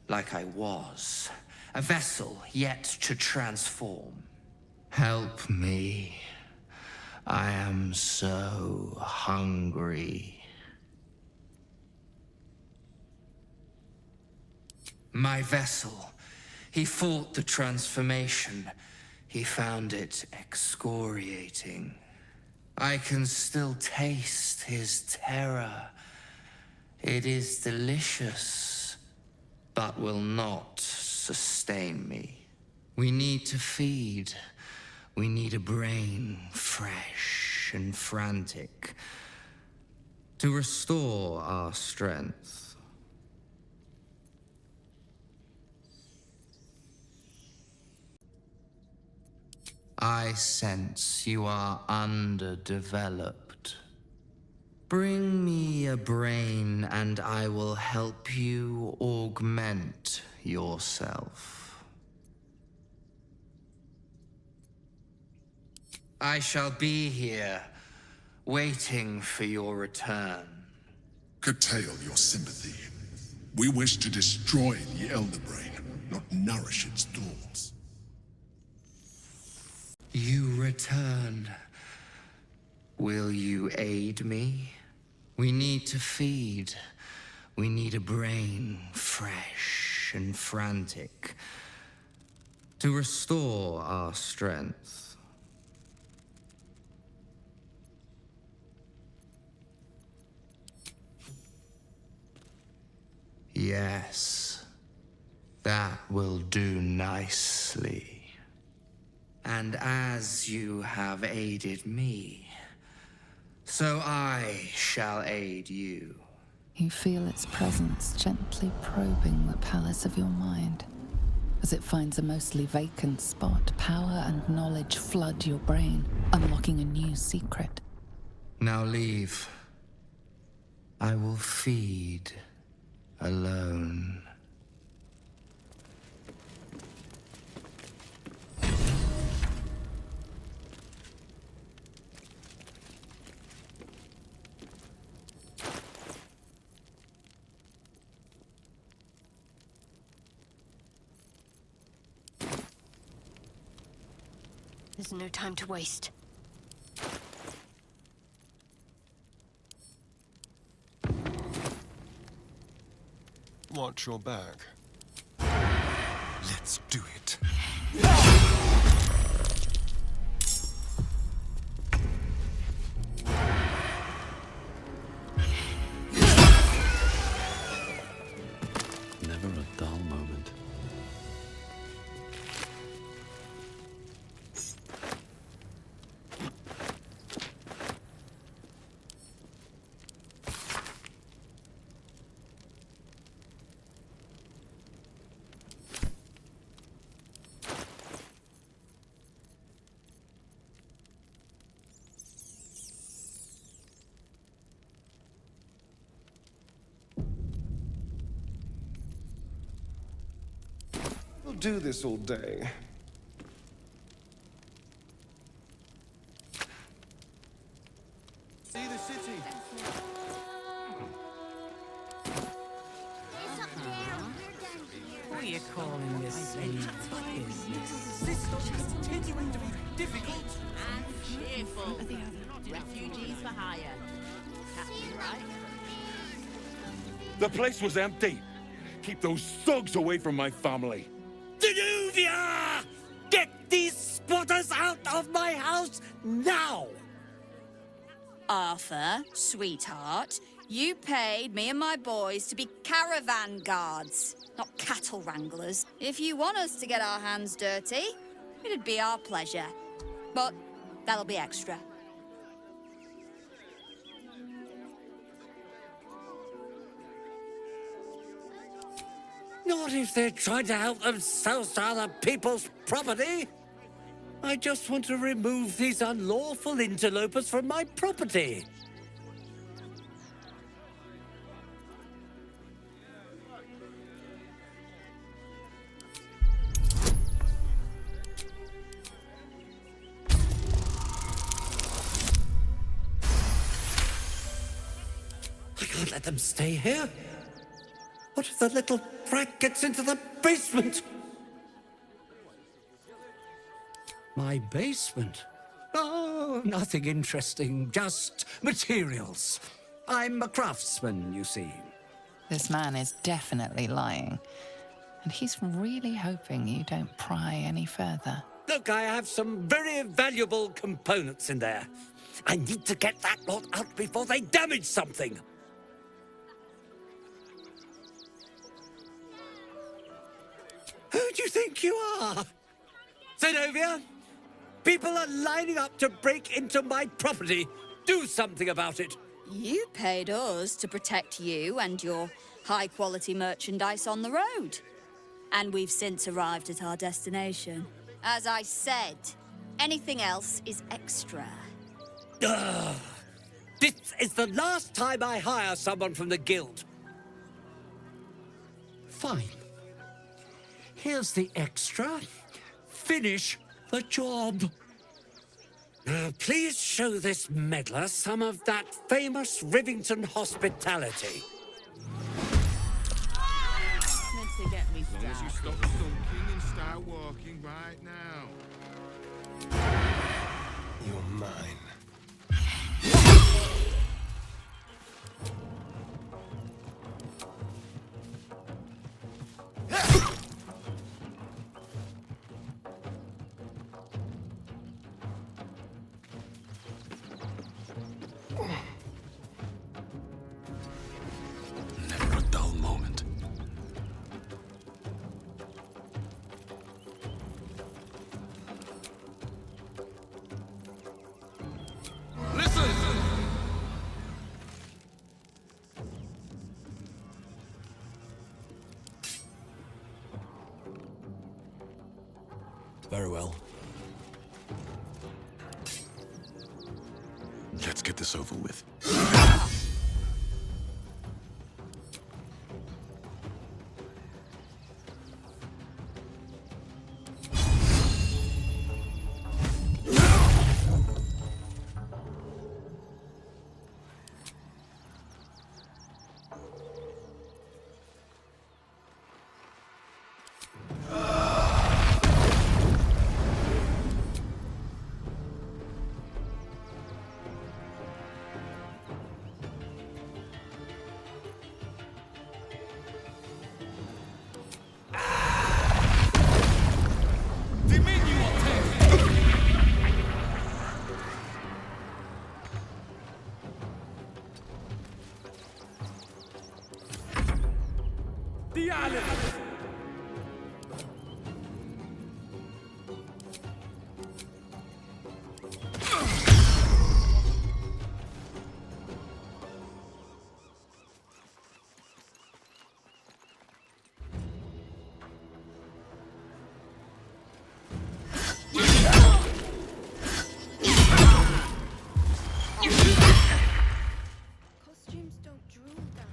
Like I was. A vessel yet to transform. Help me. I am so hungry. My vessel. He fought the transformation. He found it excoriating. I can still taste his terror. It is delicious, but will not sustain me. We need to feed. We need a brain fresh and frantic to restore our strength. I sense you are underdeveloped. Bring me a brain and I will help you augment yourself. I shall be here, waiting for your return. Curtail your sympathy. We wish to destroy the Elder Brain, not nourish its thoughts. You return. Will you aid me? We need to feed. We need a brain fresh and frantic to restore our strength. Yes, that will do nicely. And as you have aided me, so I shall aid you. You feel its presence gently probing the palace of your mind. As it finds a mostly vacant spot, power and knowledge flood your brain, unlocking a new secret. Now leave. I will feed alone. There's no time to waste. Watch your back. Let's do it. Never a dull moment. We'll do this all day. See the city. Oh, yeah. you calling this sweet business? System continuing to be difficult and cheerful. Refugees for hire. Captain, right? The place was empty. Keep those thugs away from my family. Danuvia! Get these squatters out of my house now! Arthur, sweetheart, you paid me and my boys to be caravan guards, not cattle wranglers. If you want us to get our hands dirty, it'd be our pleasure. But that'll be extra. Not if they're trying to help themselves to other people's property. I just want to remove these unlawful interlopers from my property. I can't let them stay here. What if the little brat gets into the basement? My basement? Oh, nothing interesting, just materials. I'm a craftsman, you see. This man is definitely lying. And he's really hoping you don't pry any further. Look, I have some very valuable components in there. I need to get that lot out before they damage something. Who do you think you are? Zenobia? People are lining up to break into my property. Do something about it. You paid us to protect you and your high-quality merchandise on the road. And we've since arrived at our destination. As I said, anything else is extra. Ugh. This is the last time I hire someone from the guild. Fine. Here's the extra. Finish the job. Now, please show this meddler some of that famous Rivington hospitality. Meant to get me As long as you started. stop sulking and start walking right now. You're mine. Never a dull moment. Listen! Very well. Let's get this over with. The island! Costumes don't drool down.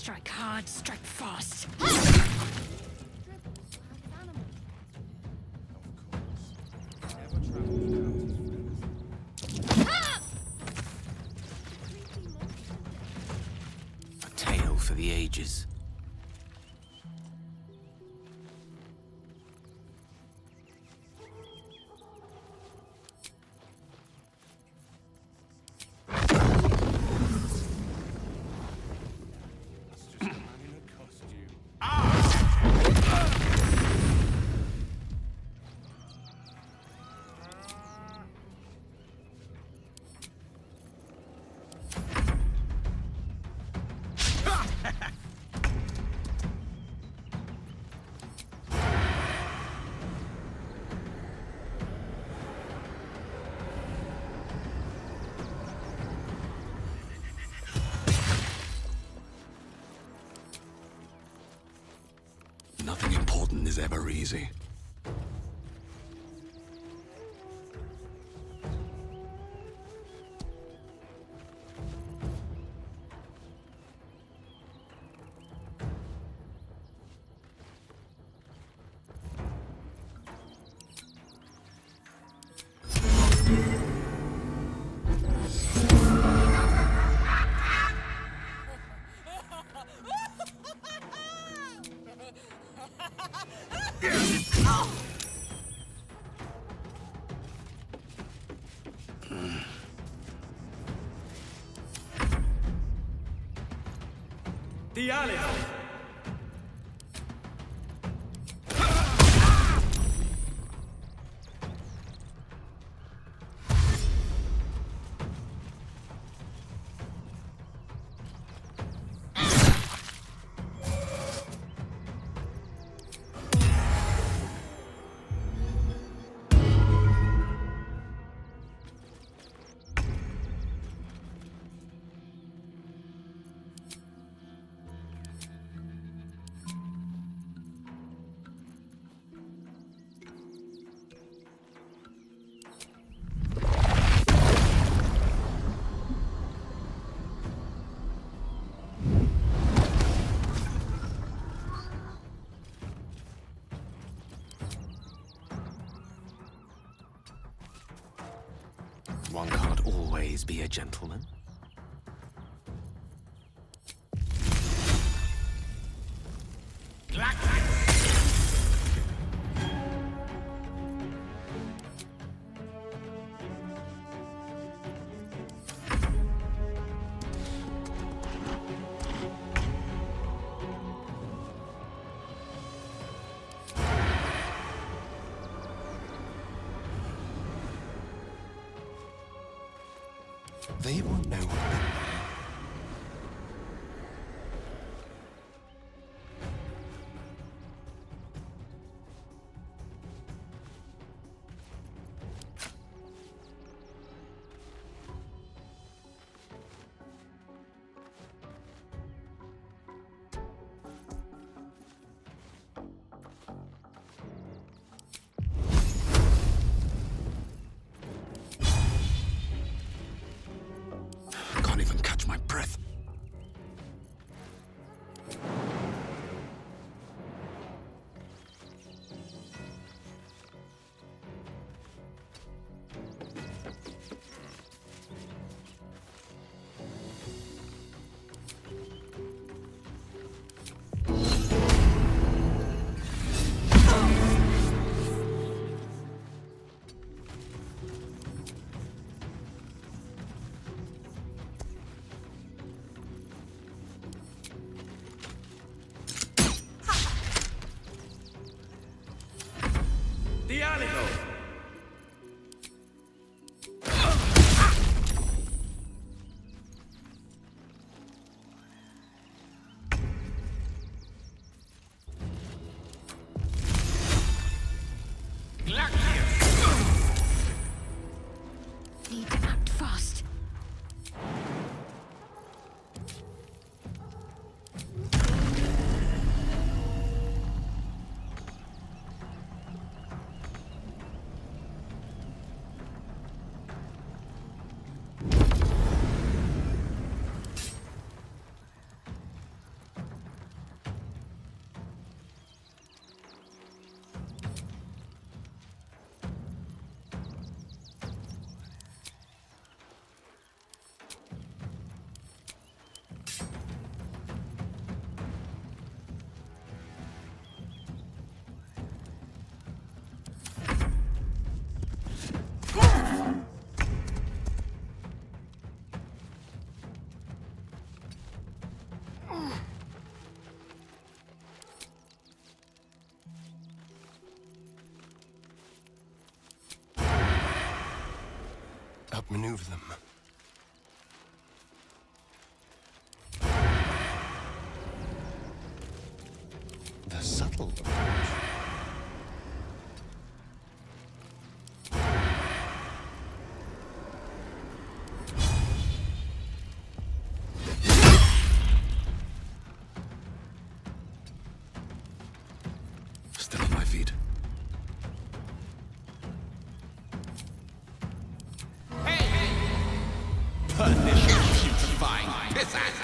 Strike hard, strike fast. A tale for the ages. Nothing important is ever easy. The alley! One can't always be a gentleman. They won't know what they Maneuver them. The subtle approach. Still on my feet. Punish your putrefying piss ass.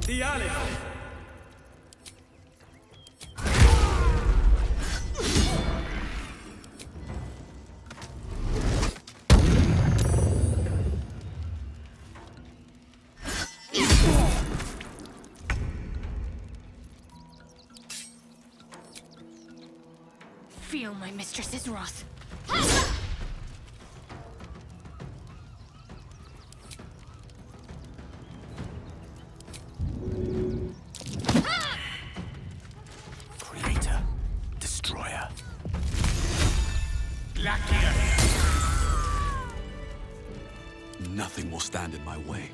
The alley. Feel my mistress's wrath. Creator. Destroyer. Nothing will stand in my way.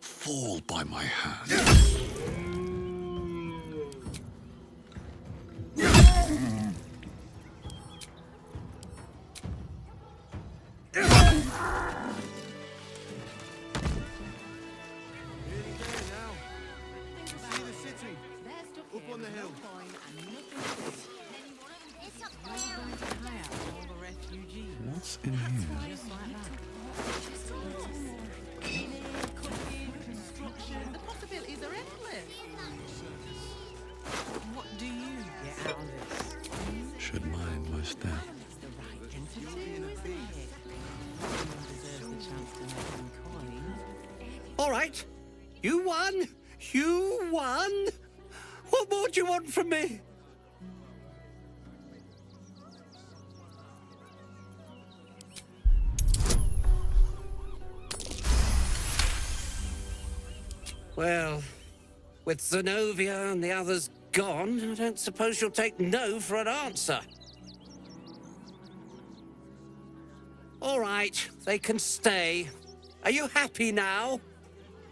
Fall by my hand. Up on the hill. What's in here? Just like that. The possibilities are endless. What do you get out of this? Should mind my step. The right entity, isn't it? Everyone deserves the chance to make some coins. All right. You won. You won. What more do you want from me? Well, with Zenobia and the others gone, I don't suppose you'll take no for an answer. All right, they can stay. Are you happy now?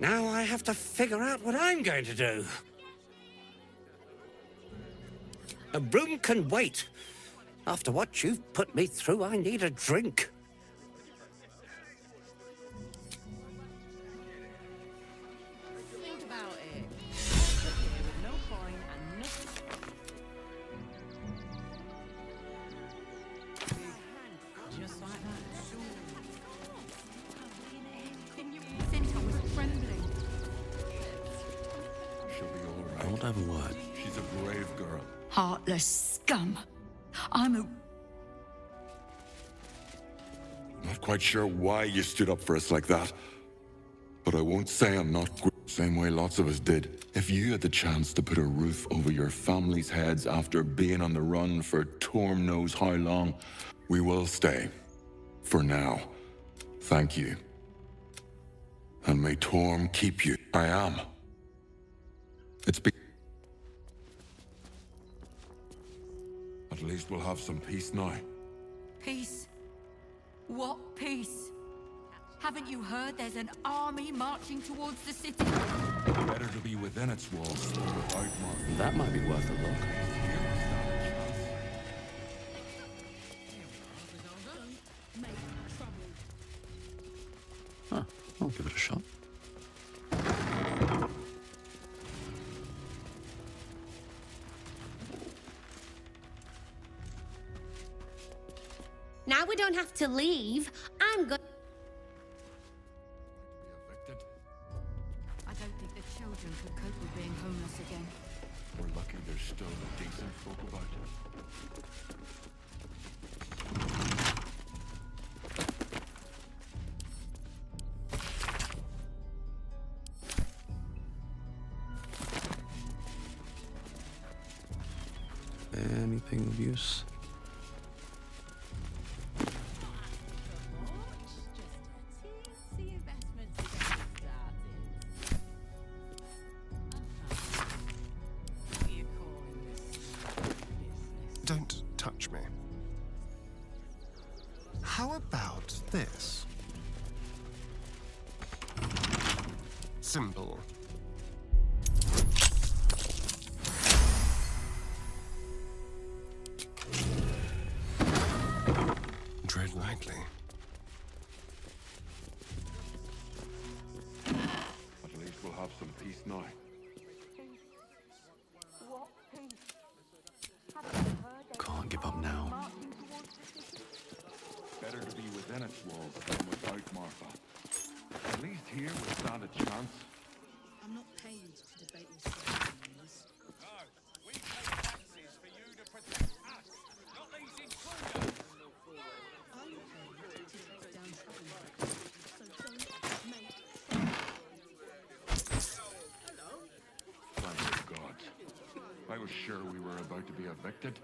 Now I have to figure out what I'm going to do. A room can wait. After what you've put me through, I need a drink. Think about it. Sit here with no coin and nothing. Just like that. Since I was trembling. She'll be all right. Don't have a word. She's a brave girl. Heartless scum. I'm a... Not quite sure why you stood up for us like that. But I won't say I'm not same way lots of us did. If you had the chance to put a roof over your family's heads after being on the run for Torm knows how long, we will stay. For now. Thank you. And may Torm keep you. I am. It's been... At least we'll have some peace now. Peace? What peace? Haven't you heard there's an army marching towards the city? Better to be within its walls than without one. That might be worth a look. Huh, I'll give it a shot. Now we don't have to leave. I'm good. I don't think the children Talk about it. Anything of use? Don't touch me. How about this? Simple. Tread lightly. At least we'll have some peace now. Can't give up now. Better to be within its walls than without, Martha. At least here we stand a chance. I'm not paid to debate this stuff. No, we pay taxes for you to protect us, not these intruders. I'm paid to take down trouble. So don't make... Hello? Thank you, God. I was sure we were about to be evicted.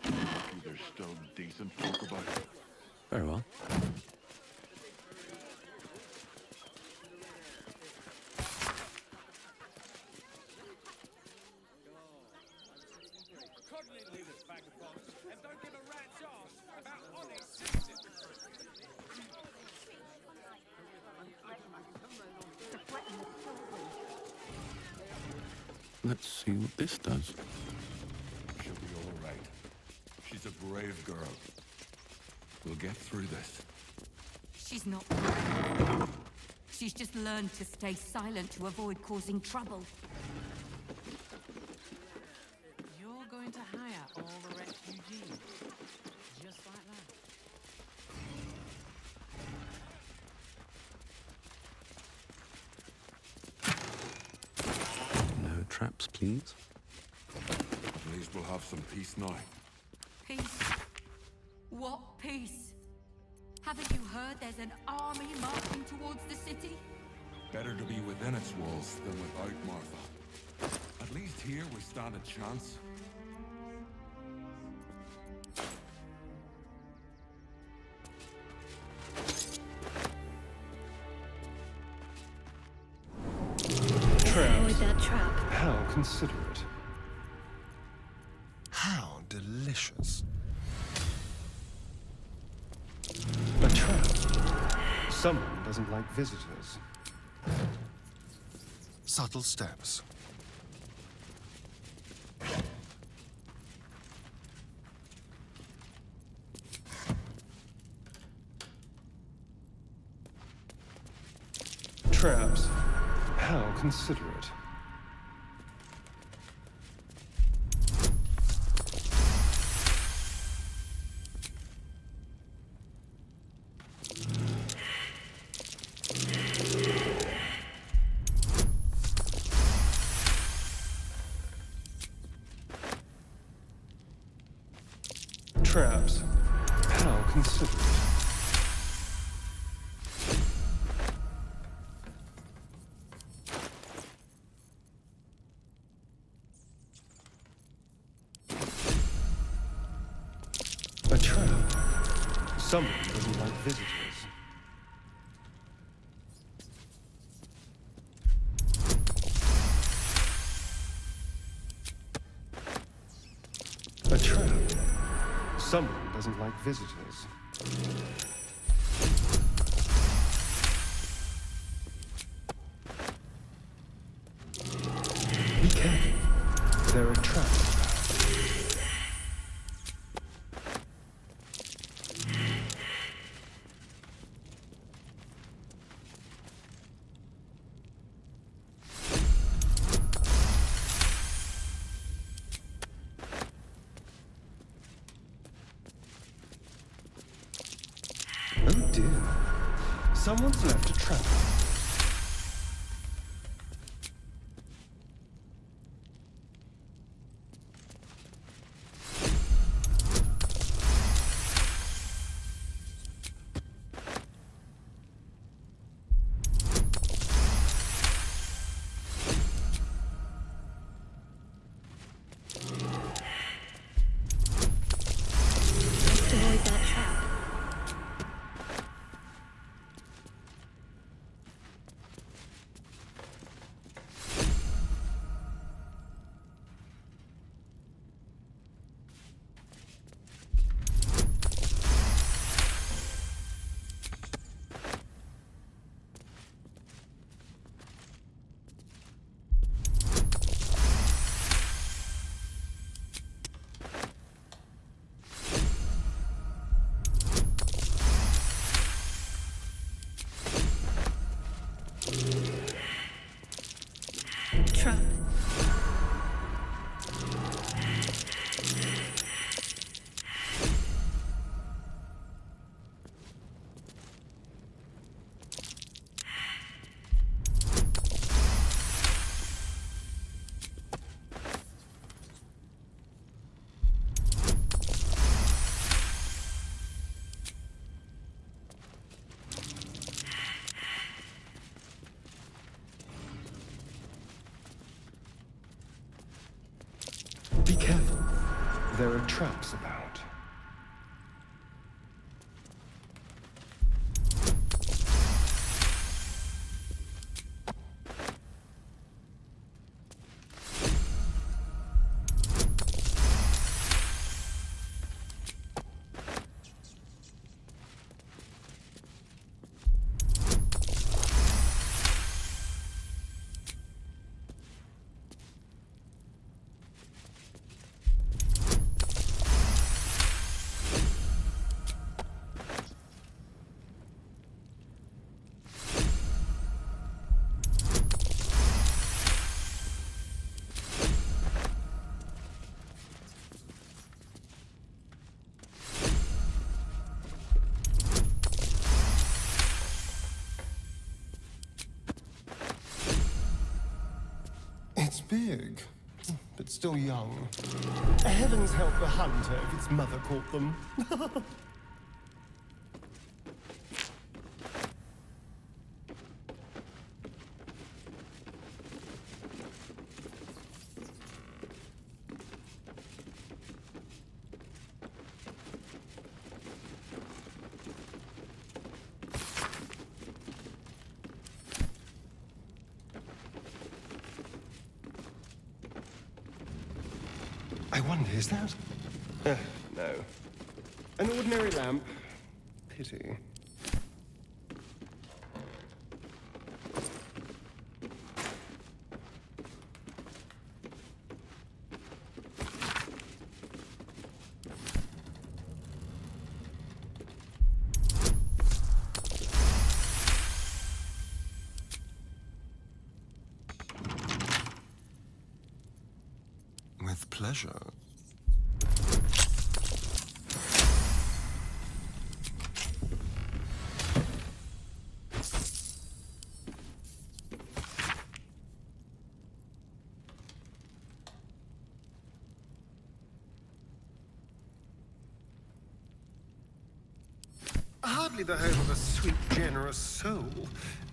Lucky there's still decent talk about it. Very well. Coddling leaders, vagabonds, and don't give a rat's ass about honest citizens. Let's see what this does. She'll be all right. She's a brave girl. We'll get through this. She's not. She's just learned to stay silent to avoid causing trouble. You're going to hire all the refugees. Just like that. No traps, please. At least we'll have some peace now. Peace? What peace? Haven't you heard there's an army marching towards the city? Better to be within its walls than without, Martha. At least here we stand a chance. Avoid that trap. How considerate. How delicious. A trap. Someone doesn't like visitors. Subtle steps. Traps. How considerate. Traps. How considerate. A trap. Someone doesn't like visitors. A trap. Someone doesn't like visitors. Be careful. There are traps. Oh dear. Someone's left a trap. there are traps about. It's big, but still young. Heavens help the hunter if its mother caught them. I wonder, is that? No. An ordinary lamp. Pity. With pleasure. Hardly the home of a sweet, generous soul.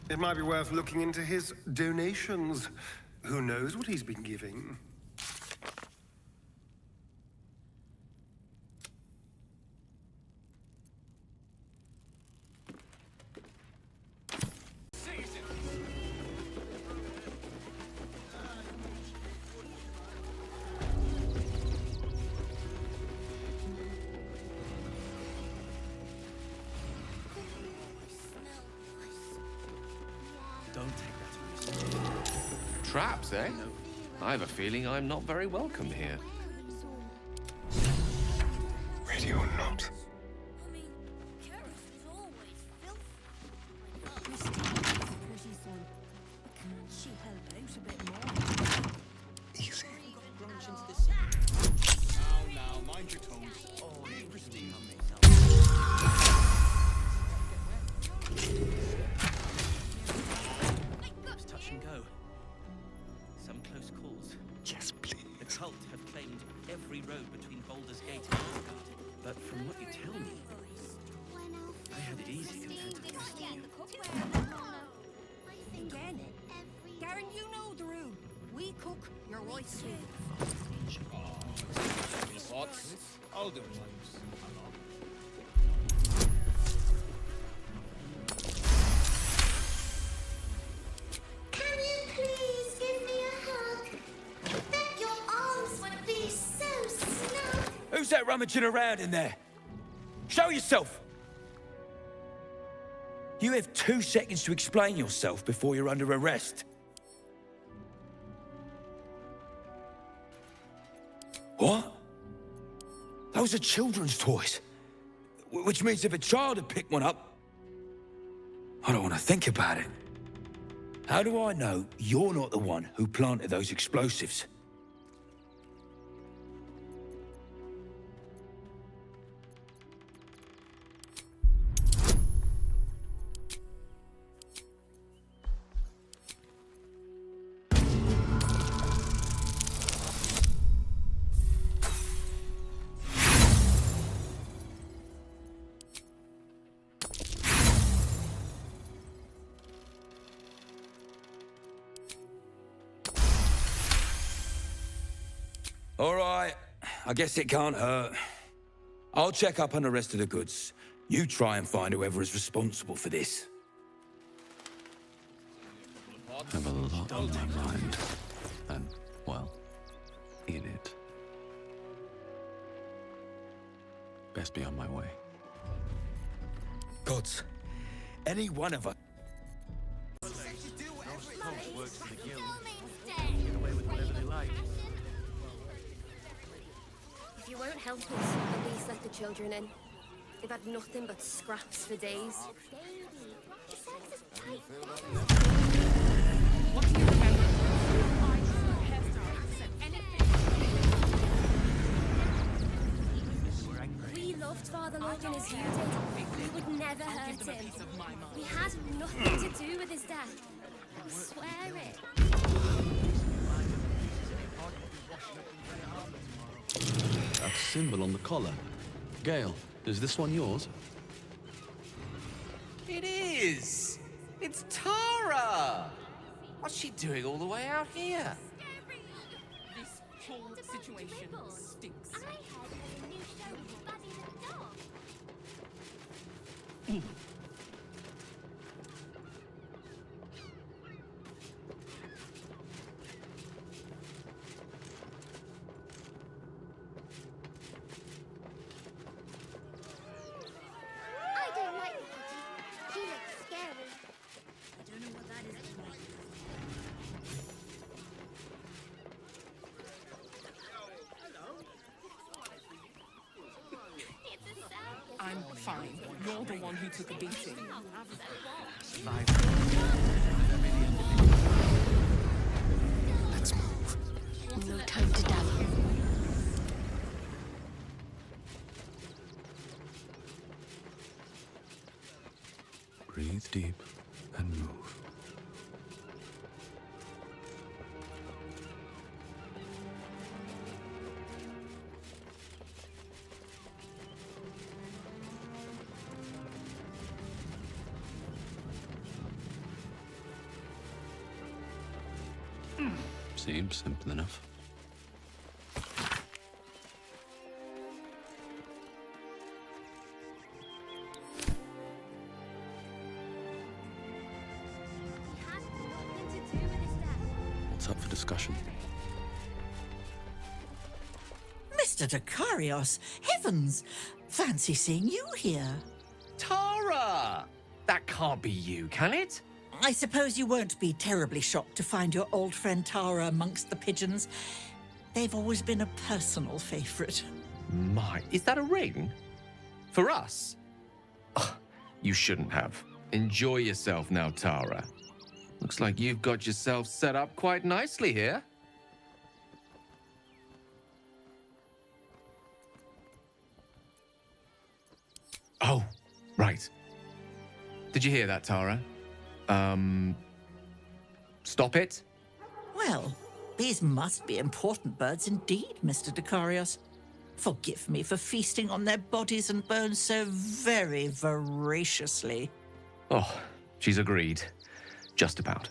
It might be worth looking into his donations. Who knows what he's been giving? Don't take that risk. Traps, eh? I have a feeling I'm not very welcome here. Ready or not. Easy. Now, mind your toes. Oh, leave Christine on me. It's touch and go. Some close calls. Yes, please. The cult have claimed every road between Baldur's Gate and Asgard. But from what you tell me, I had it easy compared to the rest of you. Again? Garen, you know the room. We cook, your wife sweep. Thoughts? I'll do it. Can you please give me a hug? I bet your arms would be so snug. Who's that rummaging around in there? Show yourself! You have 2 seconds to explain yourself before you're under arrest. What? Those are children's toys. Which means if a child had picked one up, I don't want to think about it. How do I know you're not the one who planted those explosives? All right, I guess it can't hurt. I'll check up on the rest of the goods. You try and find whoever is responsible for this. I have a lot on my mind. And, well, in it. Best be on my way. Gods, any one of us. If you won't help us, at least let the children in. They've had nothing but scraps for days. What do you remember? We loved Father Logan as you did. We would never hurt him. We had nothing to do with his death. I swear it. That symbol on the collar. Gale, is this one yours? It is! It's Tara! What's she doing all the way out here? This whole situation stinks. I don't like the kitty. He looks scary. I don't know what that is. I'm fine. You're the one who took a beating. Let's move. No time to dally. Breathe deep and move. Seems simple enough. What's up for discussion? Mr. Dakarios, heavens! Fancy seeing you here. Tara! That can't be you, can it? I suppose you won't be terribly shocked to find your old friend Tara amongst the pigeons. They've always been a personal favorite. My, is that a ring? For us? Ugh, you shouldn't have. Enjoy yourself now, Tara. Looks like you've got yourself set up quite nicely here. Oh, right. Did you hear that, Tara? Stop it? Well, these must be important birds indeed, Mr. Dakarios. Forgive me for feasting on their bodies and bones so very voraciously. Oh, she's agreed. Just about.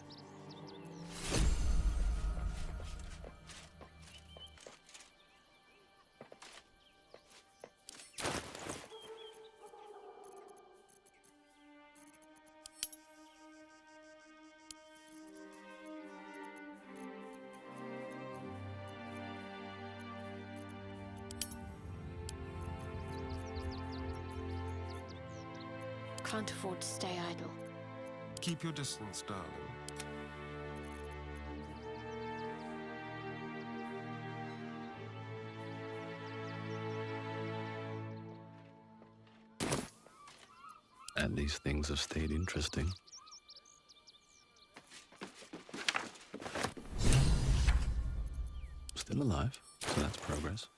Can't afford to stay idle. Keep your distance, darling. At least things have stayed interesting. Still alive, so that's progress.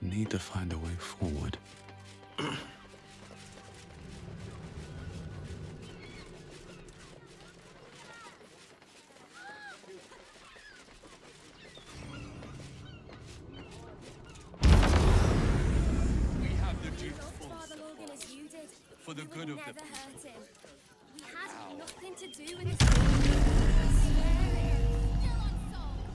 Need to find a way forward. for the good of the Never people. hurt him. We had nothing to do with this. I swear it. Still unsolved.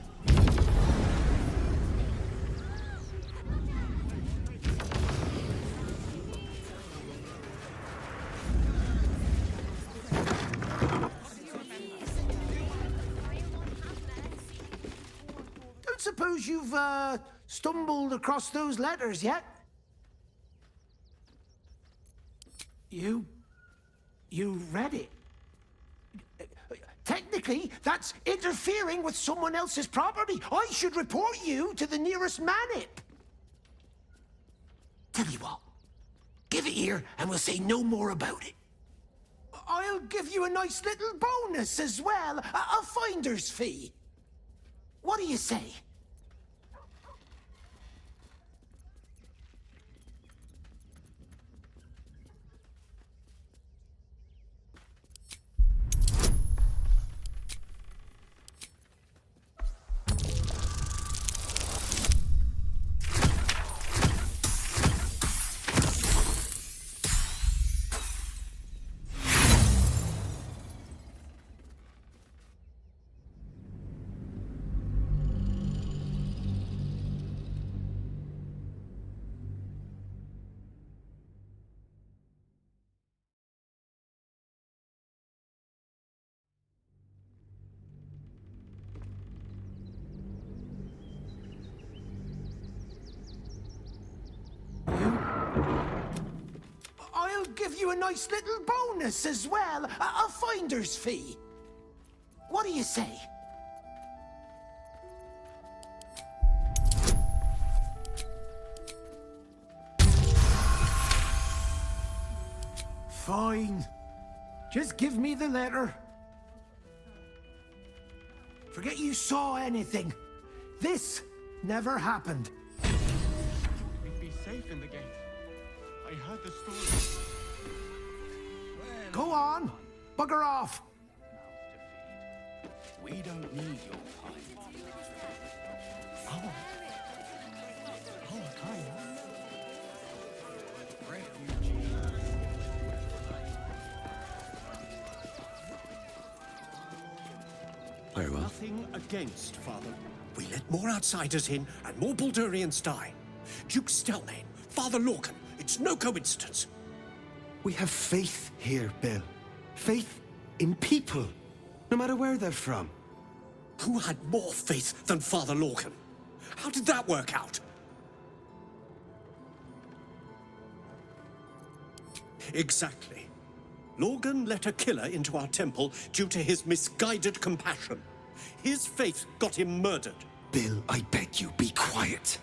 Don't suppose you've stumbled across those letters yet? You read it. Technically, that's interfering with someone else's property. I should report you to the nearest manip. Tell you what, give it here and we'll say no more about it. I'll give you a nice little bonus as well, a finder's fee. What do you say? I'll give you a nice little bonus as well, a finder's fee. What do you say? Fine. Just give me the letter. Forget you saw anything. This never happened. We'd be safe in the gate. I heard the story. Go on. Bugger off. We don't need your pint. Very well. Nothing against, Father. We let more outsiders in, and more Baldurians die. Duke Stelmane, Father Lorcan, it's no coincidence. We have faith here, Bill. Faith in people, no matter where they're from. Who had more faith than Father Lorcan? How did that work out? Exactly. Lorcan let a killer into our temple due to his misguided compassion. His faith got him murdered. Bill, I beg you, be quiet.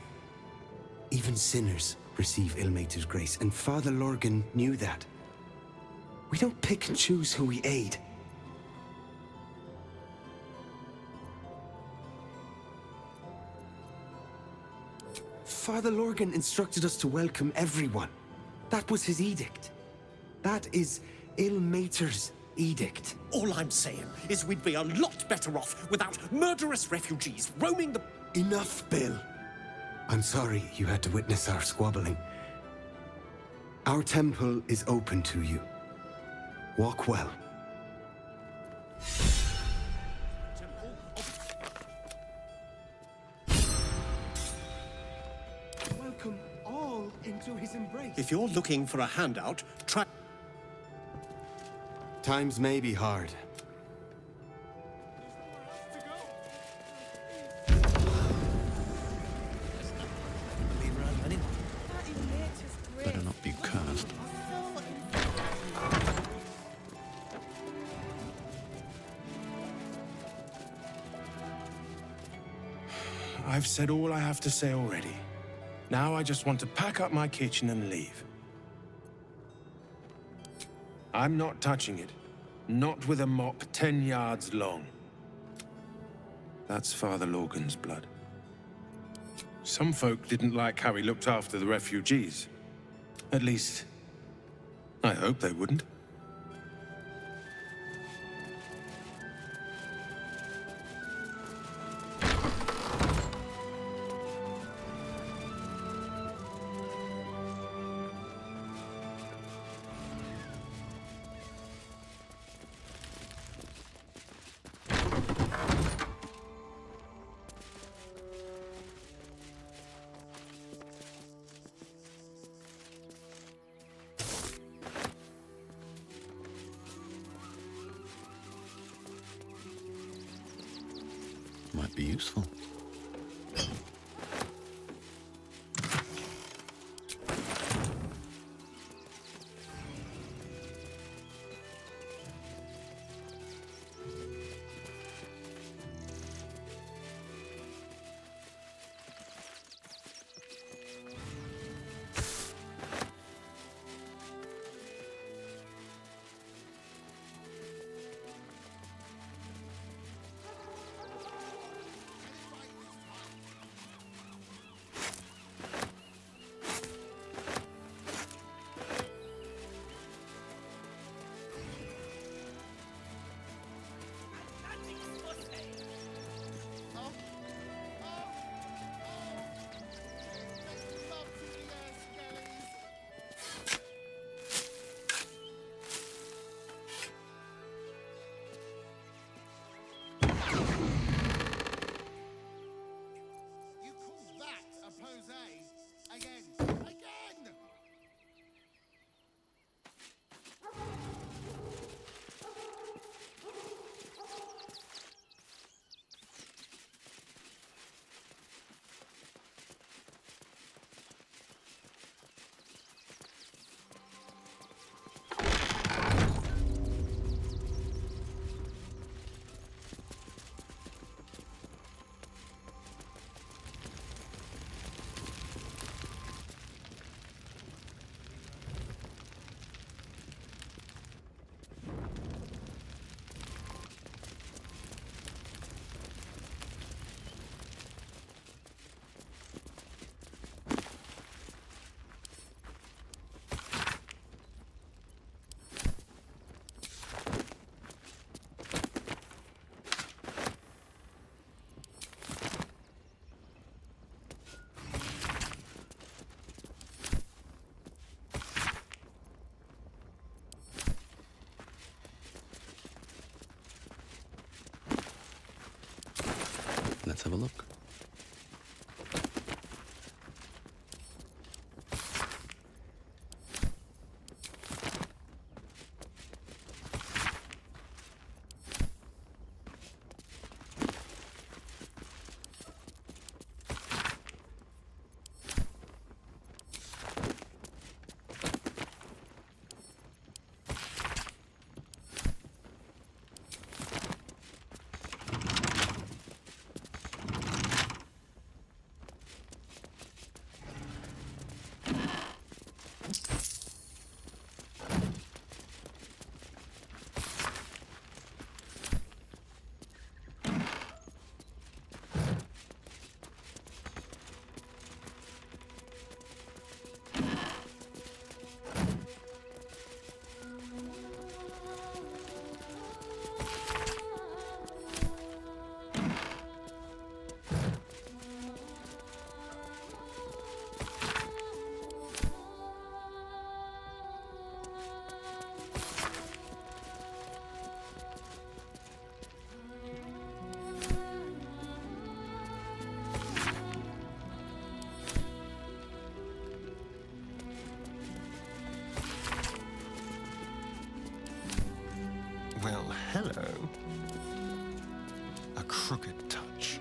Even sinners receive Ilmater's grace, and Father Lorcan knew that. We don't pick and choose who we aid. Father Lorcan instructed us to welcome everyone. That was his edict. That is Ilmater's edict. All I'm saying is we'd be a lot better off without murderous refugees roaming the... Enough, Bill. I'm sorry you had to witness our squabbling. Our temple is open to you. Walk well. Welcome all into his embrace. If you're looking for a handout, try... Times may be hard. Better not be cursed. I've said all I have to say already. Now I just want to pack up my kitchen and leave. I'm not touching it. Not with a mop 10 yards long. That's Father Lorcan's blood. Some folk didn't like how he looked after the refugees. At least, I hope they wouldn't. be useful. Let's have a look. Well, hello. A crooked touch.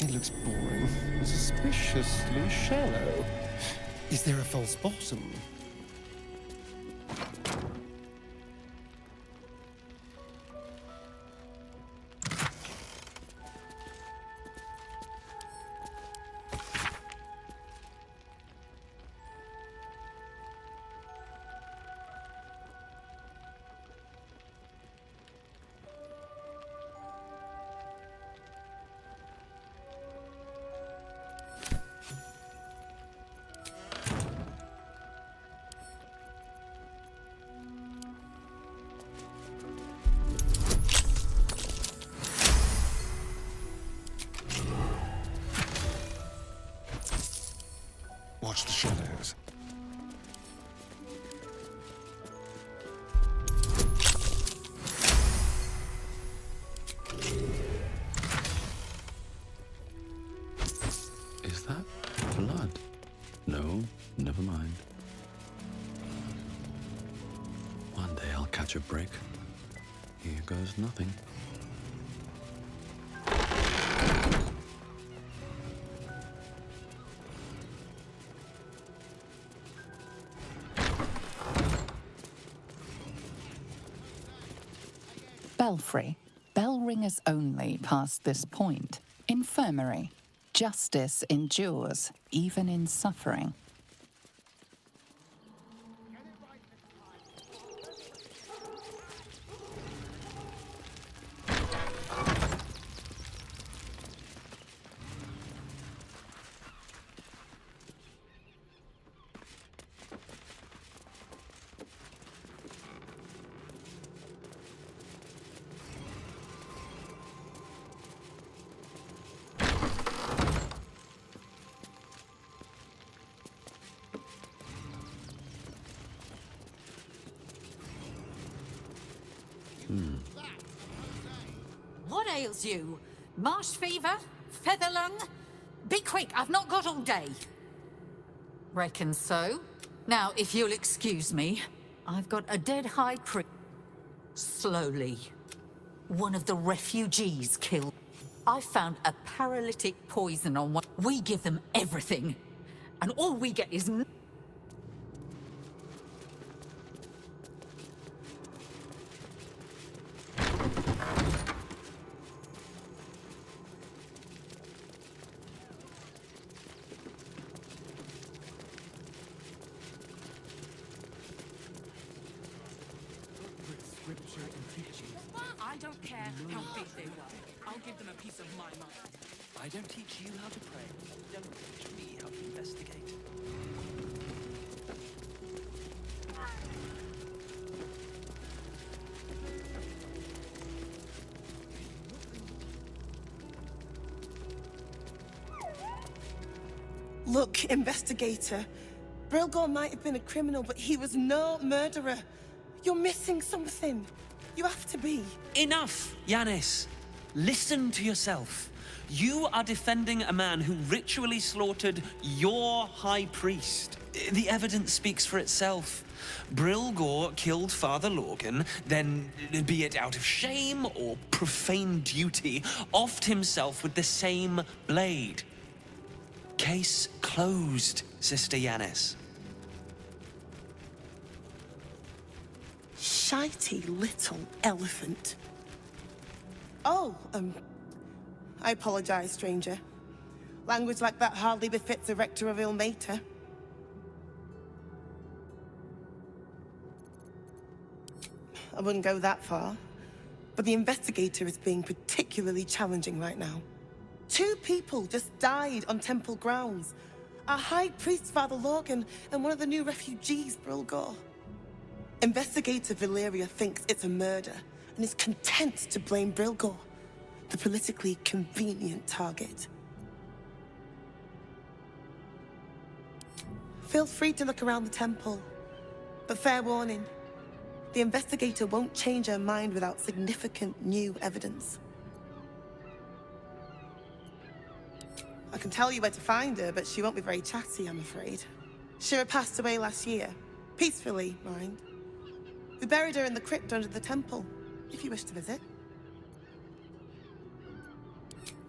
It looks boring. Suspiciously shallow. Is there a false bottom? watch the shadows. Is that blood? No, never mind. One day I'll catch a break. Here goes nothing. Belfry. Bell ringers only past this point. Infirmary. Justice endures, even in suffering. What ails you? Marsh fever? Feather lung? Be quick, I've not got all day. Reckon so. Now, if you'll excuse me, I've got a dead high priest. Slowly. One of the refugees killed. I found a paralytic poison on one. We give them everything. And all we get is... I don't care how big they were. I'll give them a piece of my mind. I don't teach you how to pray. Don't teach me how to investigate. Look, investigator. Brilgor might have been a criminal, but he was no murderer. You're missing something. You have to be. Enough, Yanis. Listen to yourself. You are defending a man who ritually slaughtered your high priest. The evidence speaks for itself. Brilgor killed Father Lorgan, then, be it out of shame or profane duty, offed himself with the same blade. Case closed, Sister Yanis. Shitey little elephant. Oh, I apologize, stranger. Language like that hardly befits a rector of Ilmater. I wouldn't go that far, but the investigator is being particularly challenging right now. 2 people just died on temple grounds. Our high priest, Father Lorgan, and one of the new refugees, Brilgor. Investigator Valeria thinks it's a murder and is content to blame Brilgor, the politically convenient target. Feel free to look around the temple, but fair warning, the investigator won't change her mind without significant new evidence. I can tell you where to find her, but she won't be very chatty, I'm afraid. Shira passed away last year. Peacefully, mind. We buried her in the crypt under the temple, if you wish to visit.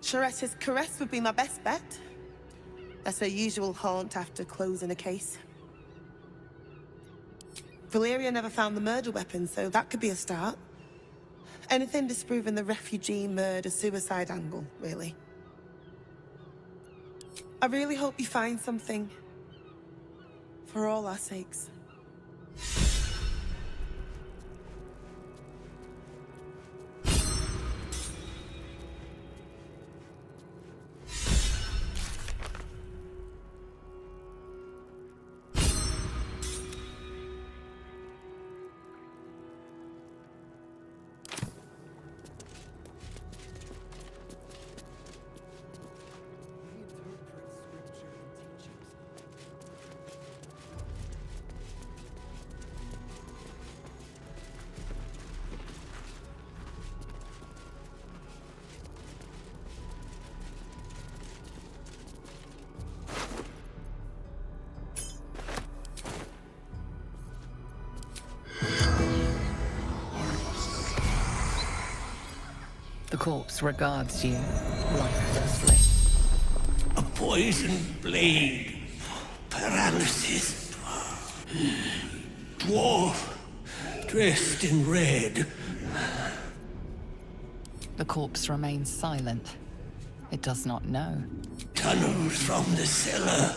Sharetta's caress would be my best bet. That's her usual haunt after closing a case. Valeria never found the murder weapon, so that could be a start. Anything disproving the refugee murder-suicide angle, really. I really hope you find something. For all our sakes. corpse regards you lifelessly. A poisoned blade. Paralysis. Dwarf. Dressed in red. The corpse remains silent. It does not know. Tunnels from the cellar.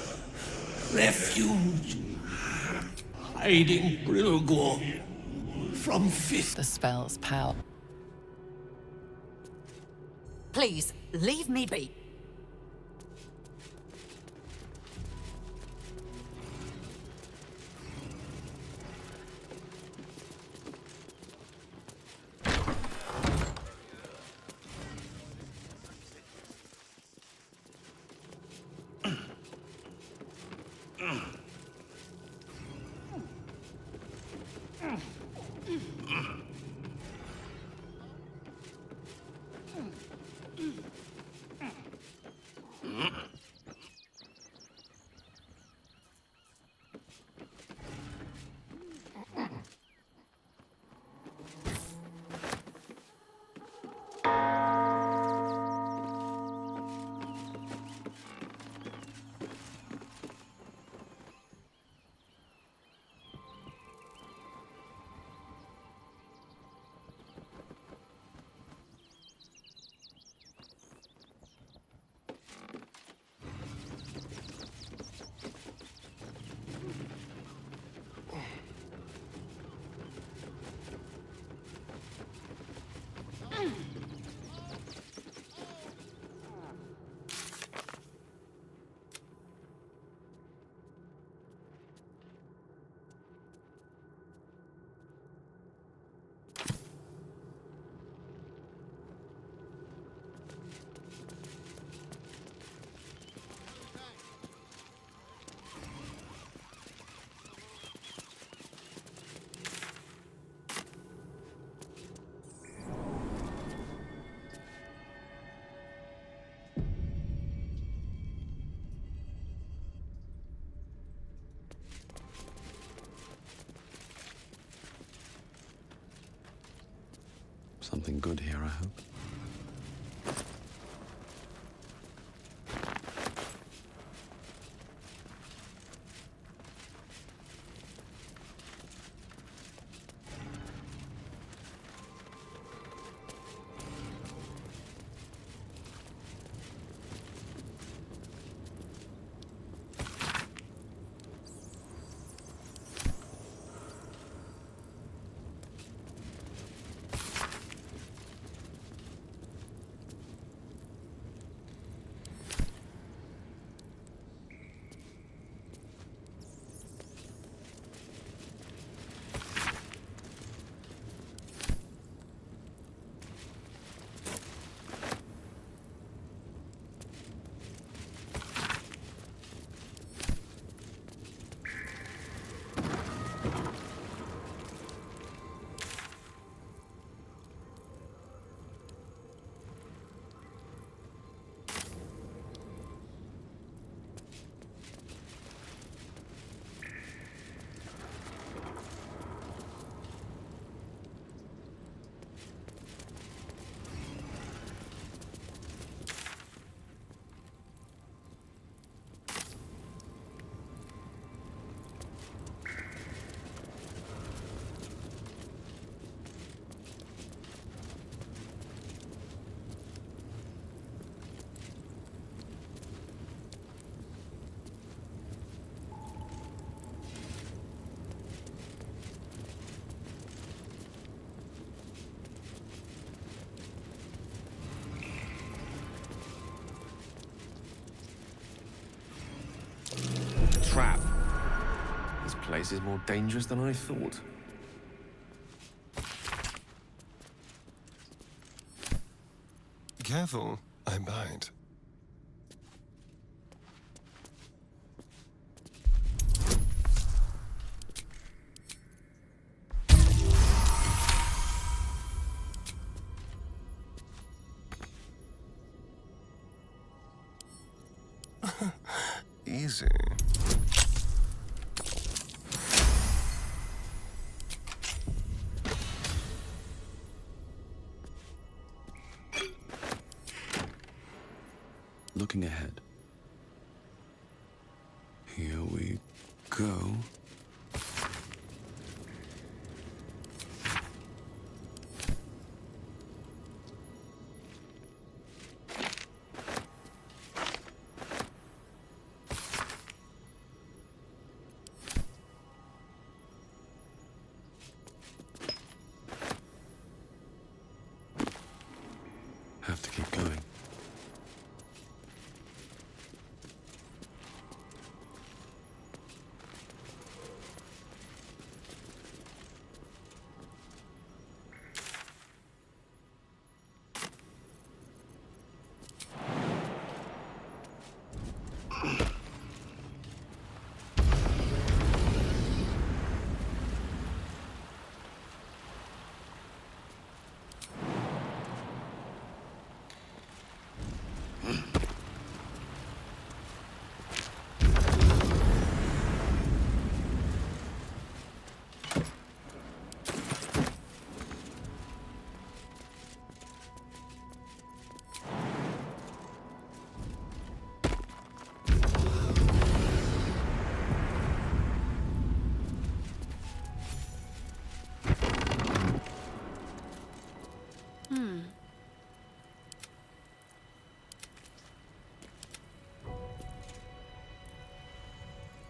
Refuge. Hiding Brilgor. From fist. The spell's power. Please, leave me be. Something good here, I hope. Trap. This place is more dangerous than I thought. Careful, I bite. Easy. Looking ahead. Here we go. Have to keep going.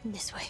This way.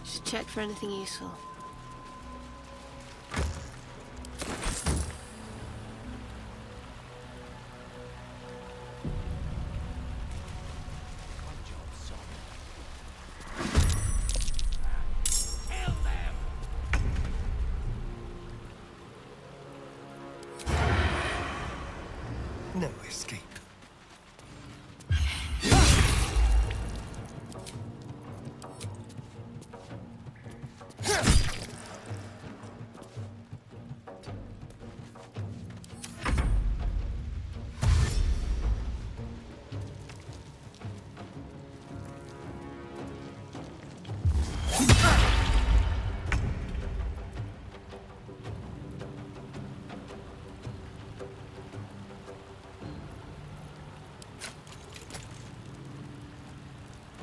Just check for anything useful. No escape.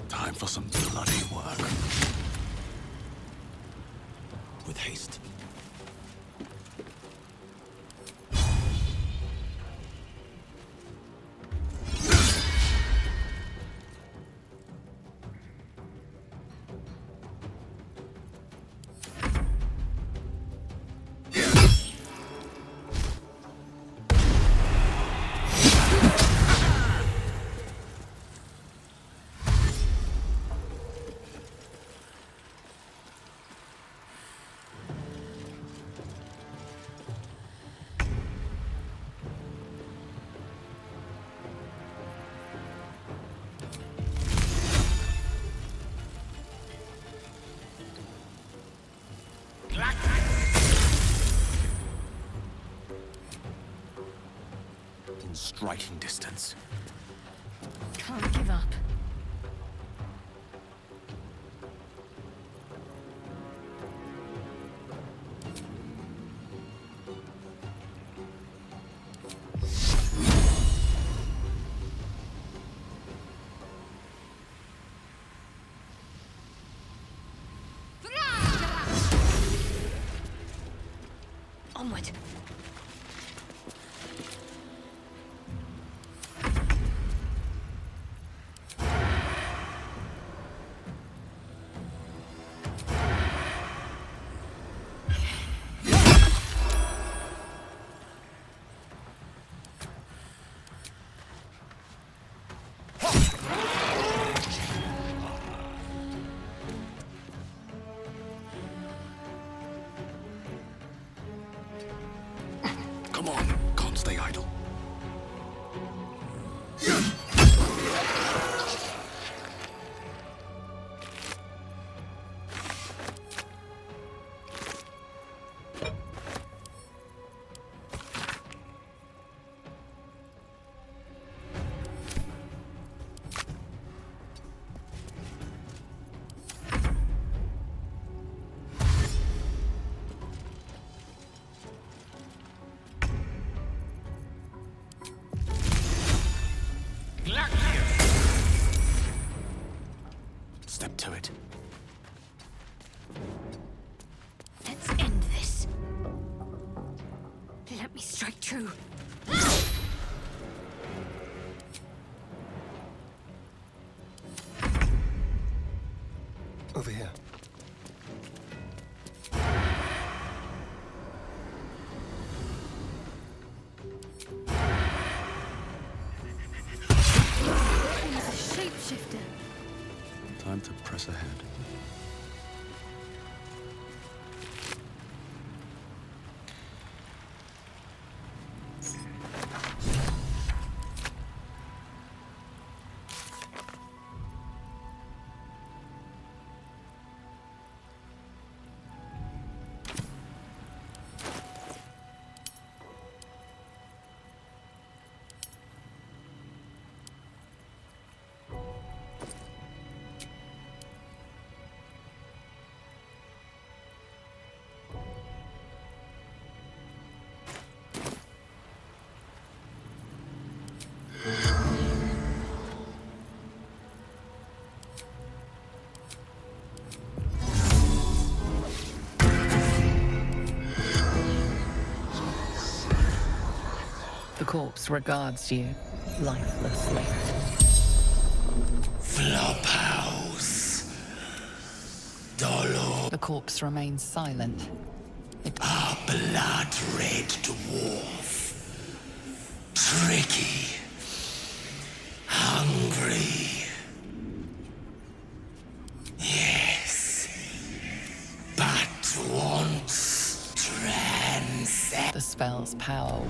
Time for some bloody work. With haste. In striking distance. Can't give up. Onward. Come on, can't stay idle. Step to it. Let's end this. Let me strike true. Over here. He's a shapeshifter. Time to press ahead. The corpse regards you lifelessly. Flophouse. Dolo. The corpse remains silent. A blood-red dwarf. Tricky. Hungry. Yes. But wants transcend. The spell's power.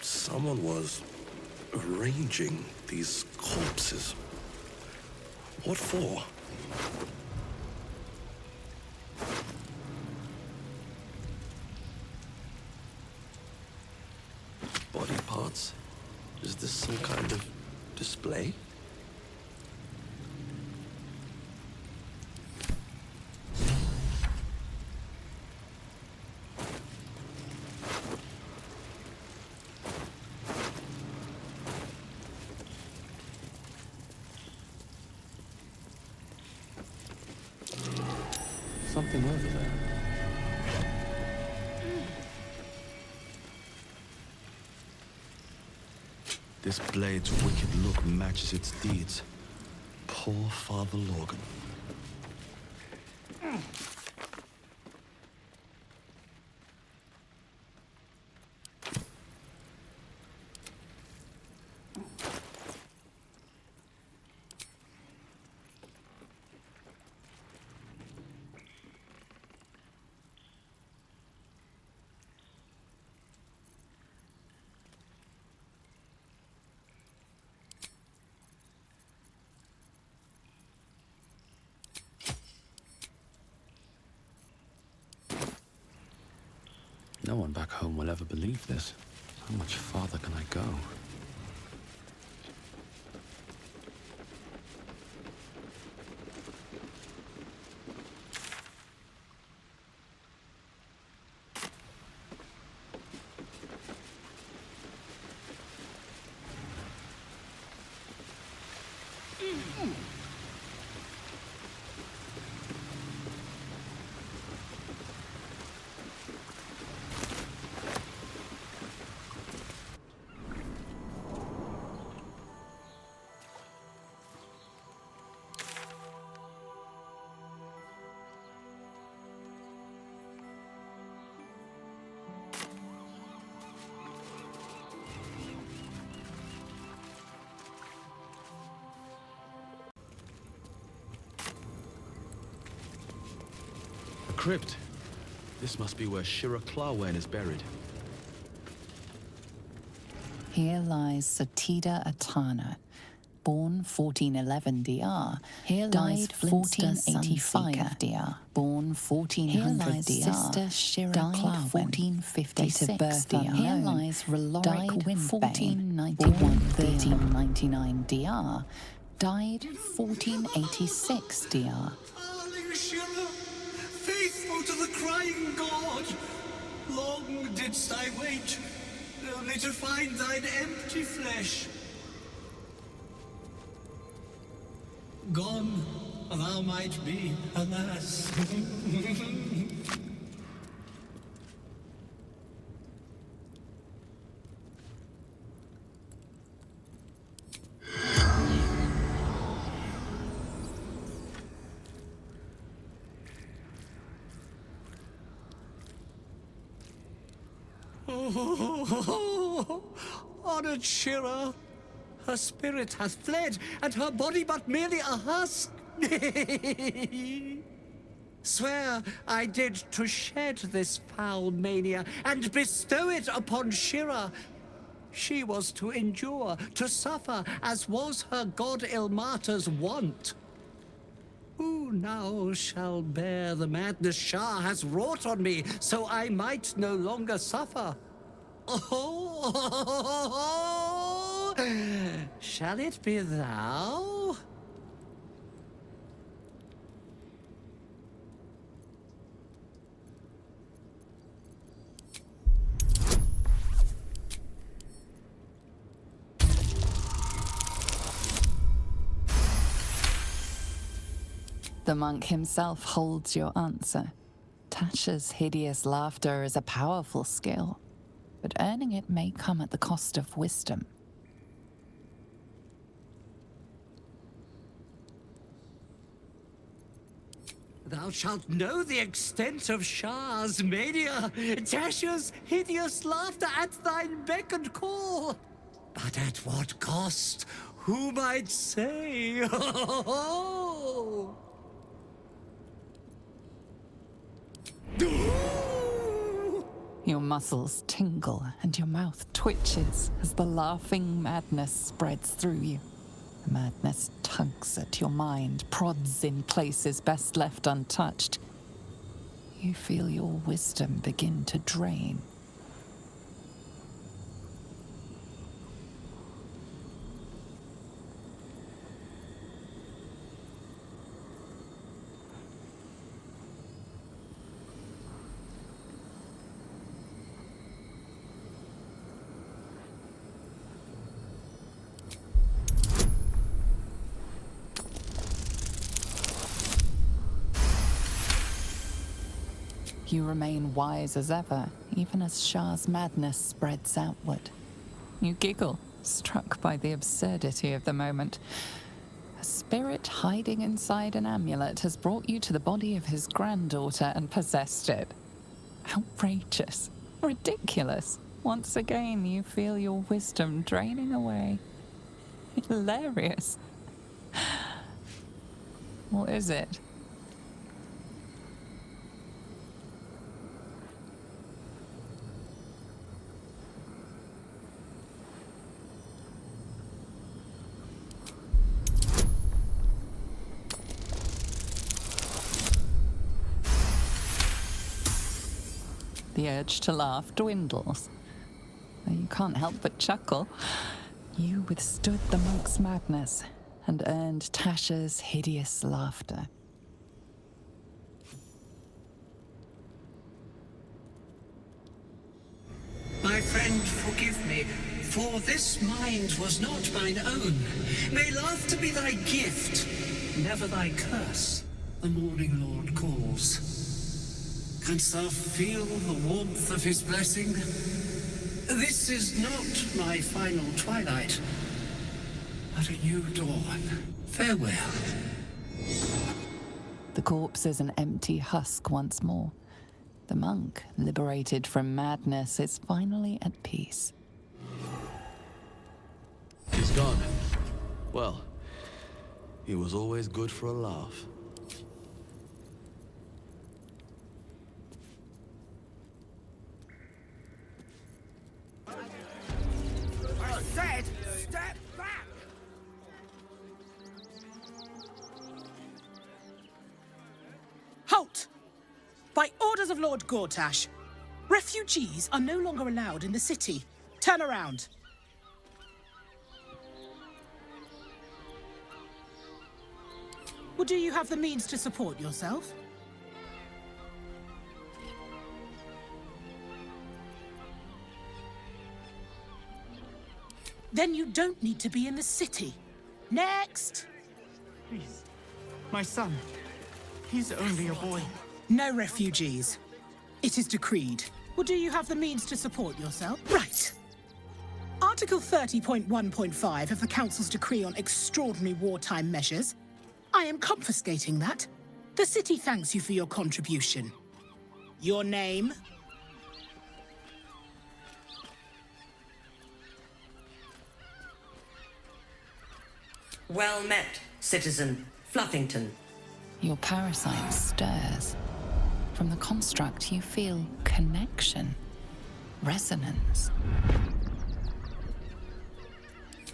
Someone was arranging these corpses. What for? Body parts? Is this some kind of display? Something over there. This blade's wicked look matches its deeds. Poor Father Logan. No one back home will ever believe this. How much farther can I go? crypt. This must be where Shira Clawwen is buried. Here lies Satida Atana, born 1411 DR. Here died 1485 DR. Born 1400 DR. Sister Shira Clawwen, 1456 DR. Here lies Roloric Windbane, born 1399 DR. Died 1486 DR. Darling Shira, faithful to the crying god, long didst I wait, only to find thine empty flesh. Gone thou might be, alas. Honored Shira, her spirit hath fled, and her body but merely a husk. Swear I did to shed this foul mania and bestow it upon Shira. She was to endure, to suffer, as was her god Ilmata's wont. Who now shall bear the madness Shah has wrought on me, so I might no longer suffer? Oh, shall it be thou? The monk himself holds your answer. Tasha's hideous laughter is a powerful skill, but earning it may come at the cost of wisdom. Thou shalt know the extent of Shah's mania, Tasha's hideous laughter at thine beck and call. But at what cost? Who might say? Your muscles tingle and your mouth twitches as the laughing madness spreads through you. The madness tugs at your mind, prods in places best left untouched. You feel your wisdom begin to drain. You remain wise as ever, even as Shah's madness spreads outward. You giggle, struck by the absurdity of the moment. A spirit hiding inside an amulet has brought you to the body of his granddaughter and possessed it. Outrageous. Ridiculous. Once again, you feel your wisdom draining away. Hilarious. What is it? The urge to laugh dwindles. Though you can't help but chuckle. You withstood the monk's madness and earned Tasha's hideous laughter. My friend, forgive me, for this mind was not mine own. May laughter be thy gift, never thy curse. The morning Lord calls. Canst thou feel the warmth of his blessing? This is not my final twilight, but a new dawn. Farewell. The corpse is an empty husk once more. The monk, liberated from madness, is finally at peace. He's gone. Well, he was always good for a laugh. By orders of Lord Gortash, refugees are no longer allowed in the city. Turn around. Well, do you have the means to support yourself? Then you don't need to be in the city. Next! Please. My son. He's only a boy. No refugees. It is decreed. Well, do you have the means to support yourself? Right. Article 30.1.5 of the Council's Decree on Extraordinary Wartime Measures. I am confiscating that. The city thanks you for your contribution. Your name? Well met, Citizen Fluffington. Your parasite stirs. From the construct, you feel connection, resonance.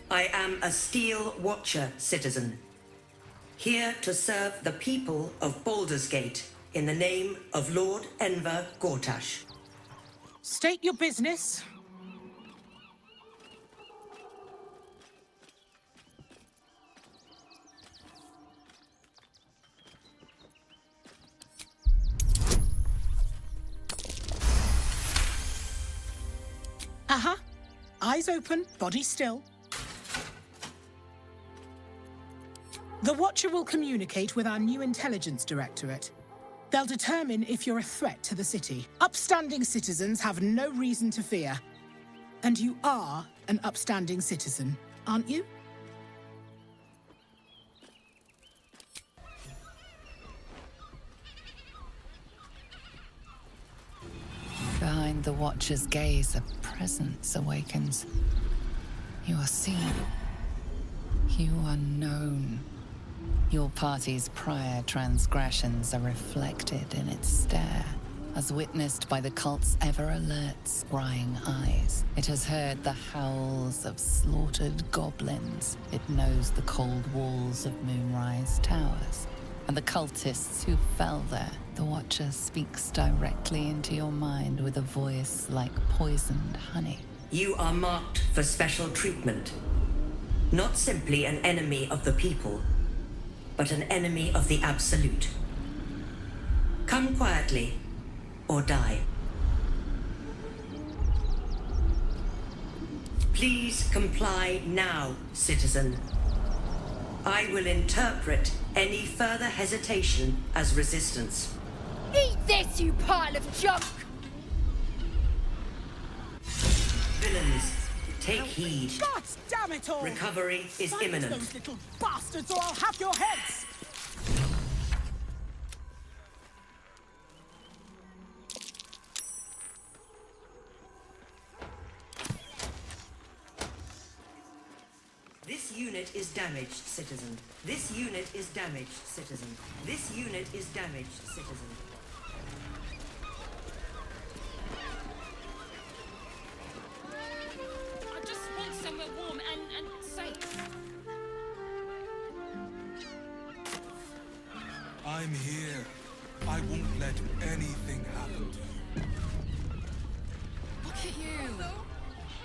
I am a Steel Watcher, Citizen. Here to serve the people of Baldur's Gate in the name of Lord Enver Gortash. State your business. Eyes open, body still. The Watcher will communicate with our new intelligence directorate. They'll determine if you're a threat to the city. Upstanding citizens have no reason to fear. And you are an upstanding citizen, aren't you? Behind the Watcher's gaze, a presence awakens. You are seen. You are known. Your party's prior transgressions are reflected in its stare, as witnessed by the cult's ever-alert, scrying eyes. It has heard the howls of slaughtered goblins. It knows the cold walls of Moonrise Towers, and the cultists who fell there. The Watcher speaks directly into your mind with a voice like poisoned honey. You are marked for special treatment. Not simply an enemy of the people, but an enemy of the Absolute. Come quietly, or die. Please comply now, citizen. I will interpret any further hesitation as resistance. Eat this, you pile of junk! Villains, take heed. God damn it all! Recovery is Silence imminent. those little bastards, or I'll have your heads! This unit is damaged, citizen. This unit is damaged, citizen. This unit is damaged, citizen. I just want somewhere warm and safe. I'm here. I won't let anything happen to you. Look at you.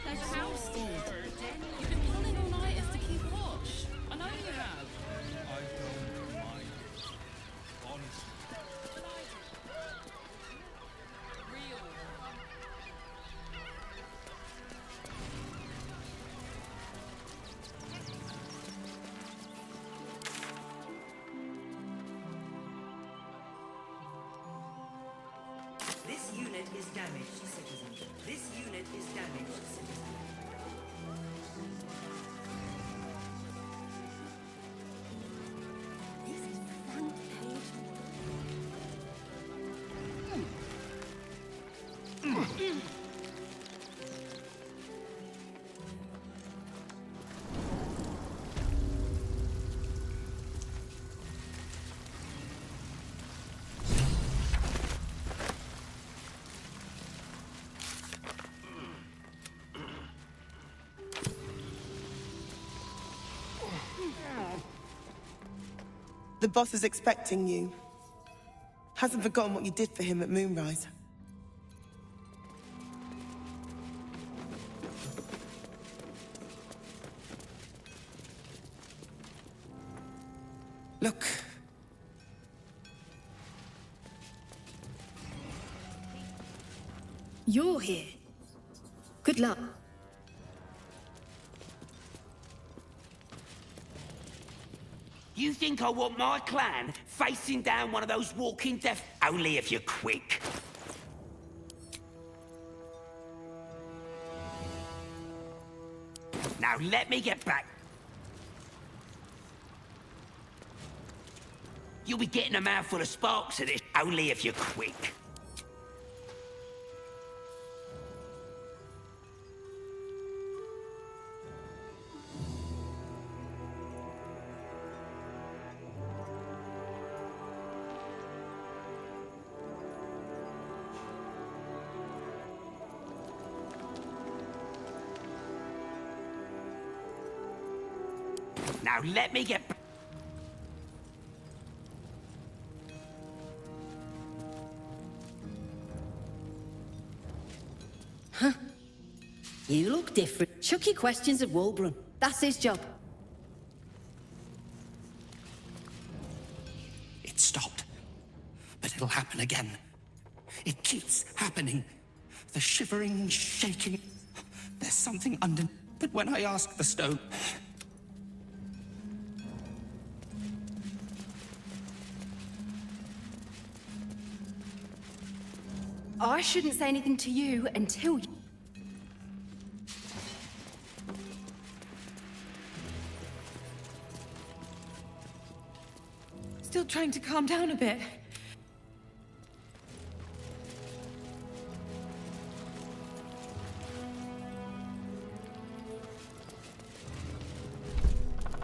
They're jousted. You've been pulling all-nighters to keep watch. I know you have. I don't mind. Honestly. This unit is damaged, citizen. This unit is damaged, citizen. This is front page. The boss is expecting you. Hasn't forgotten what you did for him at Moonrise. Look. You're here. Good luck. You think I want my clan facing down one of those walking death? Only if you're quick. Now let me get back. You'll be getting a mouthful of sparks at this, only if you're quick. Now let me get back. Huh? You look different. Chucky questions at Walbrun. That's his job. It stopped. But it'll happen again. It keeps happening. The shivering, shaking. There's something under. But when I ask the stone. I shouldn't say anything to you until you... Still trying to calm down a bit.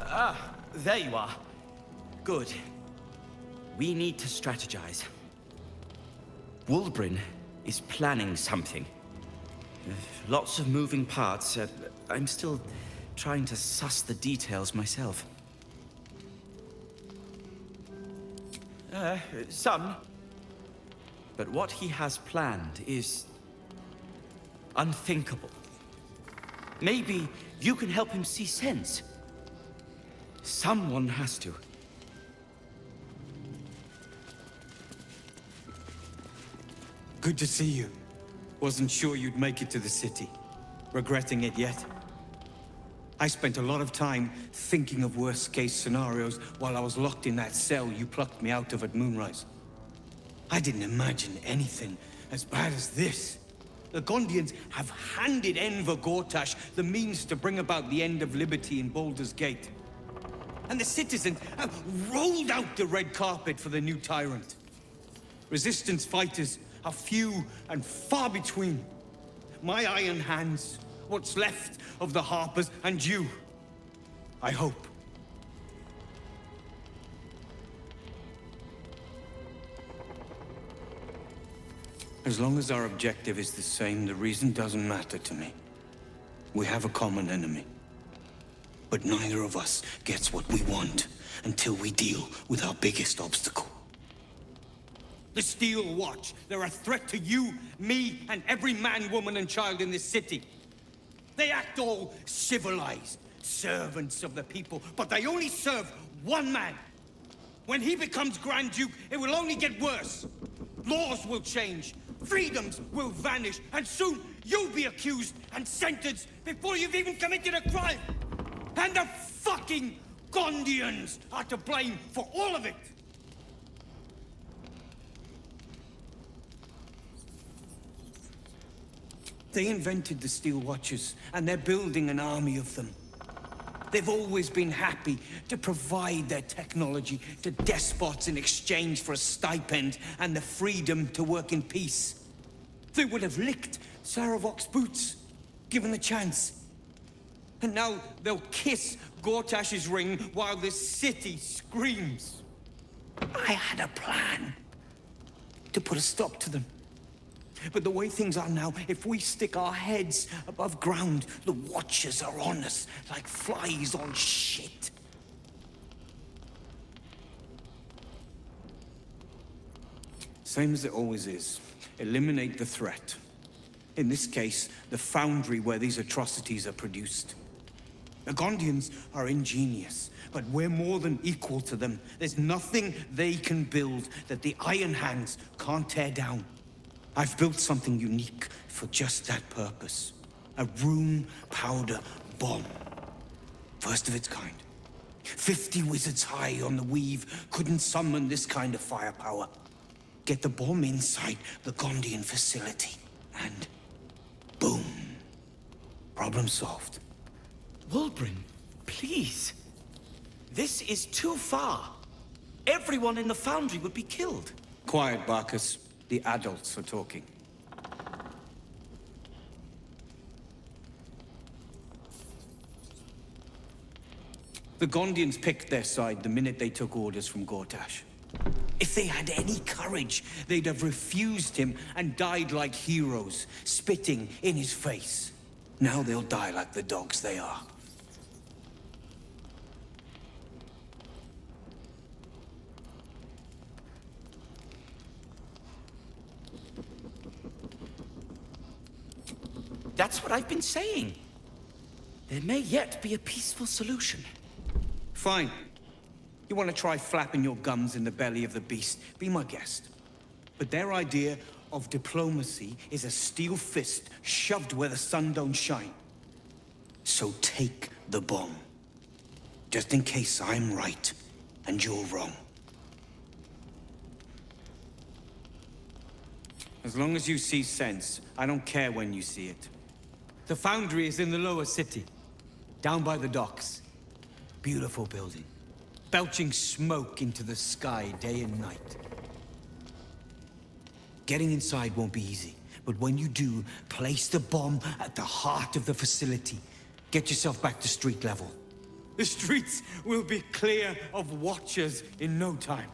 Ah, there you are. Good. We need to strategize. Walbrun is planning something. Lots of moving parts. I'm still trying to suss the details myself. Son. But what he has planned is unthinkable. Maybe you can help him see sense. Someone has to. Good to see you. Wasn't sure you'd make it to the city. Regretting it yet? I spent a lot of time thinking of worst-case scenarios while I was locked in that cell you plucked me out of at Moonrise. I didn't imagine anything as bad as this. The Gondians have handed Enver Gortash the means to bring about the end of liberty in Baldur's Gate. And the citizens have rolled out the red carpet for the new tyrant. Resistance fighters are few and far between. My iron hands, what's left of the Harpers, and you. I hope. As long as our objective is the same, the reason doesn't matter to me. We have a common enemy. But neither of us gets what we want until we deal with our biggest obstacle. The Steel Watch. They're a threat to you, me, and every man, woman, and child in this city. They act all civilized, servants of the people, but they only serve one man. When he becomes Grand Duke, it will only get worse. Laws will change, freedoms will vanish, and soon you'll be accused and sentenced before you've even committed a crime. And the fucking Gondians are to blame for all of it. They invented the Steel Watchers, and they're building an army of them. They've always been happy to provide their technology to despots in exchange for a stipend and the freedom to work in peace. They would have licked Saravok's boots, given the chance. And now they'll kiss Gortash's ring while this city screams. I had a plan to put a stop to them. But the way things are now, if we stick our heads above ground, the Watchers are on us like flies on shit. Same as it always is. Eliminate the threat. In this case, the foundry where these atrocities are produced. The Gondians are ingenious, but we're more than equal to them. There's nothing they can build that the Iron Hands can't tear down. I've built something unique for just that purpose. A rune powder bomb. First of its kind. 50 wizards high on the weave couldn't summon this kind of firepower. Get the bomb inside the Gondian facility, and boom. Problem solved. Wulbren, please. This is too far. Everyone in the foundry would be killed. Quiet, Barkus. The adults are talking. The Gondians picked their side the minute they took orders from Gortash. If they had any courage, they'd have refused him and died like heroes, spitting in his face. Now they'll die like the dogs they are. That's what I've been saying. There may yet be a peaceful solution. Fine. You want to try flapping your gums in the belly of the beast? Be my guest. But their idea of diplomacy is a steel fist shoved where the sun don't shine. So take the bomb. Just in case I'm right and you're wrong. As long as you see sense, I don't care when you see it. The foundry is in the lower city, down by the docks. Beautiful building, belching smoke into the sky day and night. Getting inside won't be easy, but when you do, place the bomb at the heart of the facility. Get yourself back to street level. The streets will be clear of watchers in no time.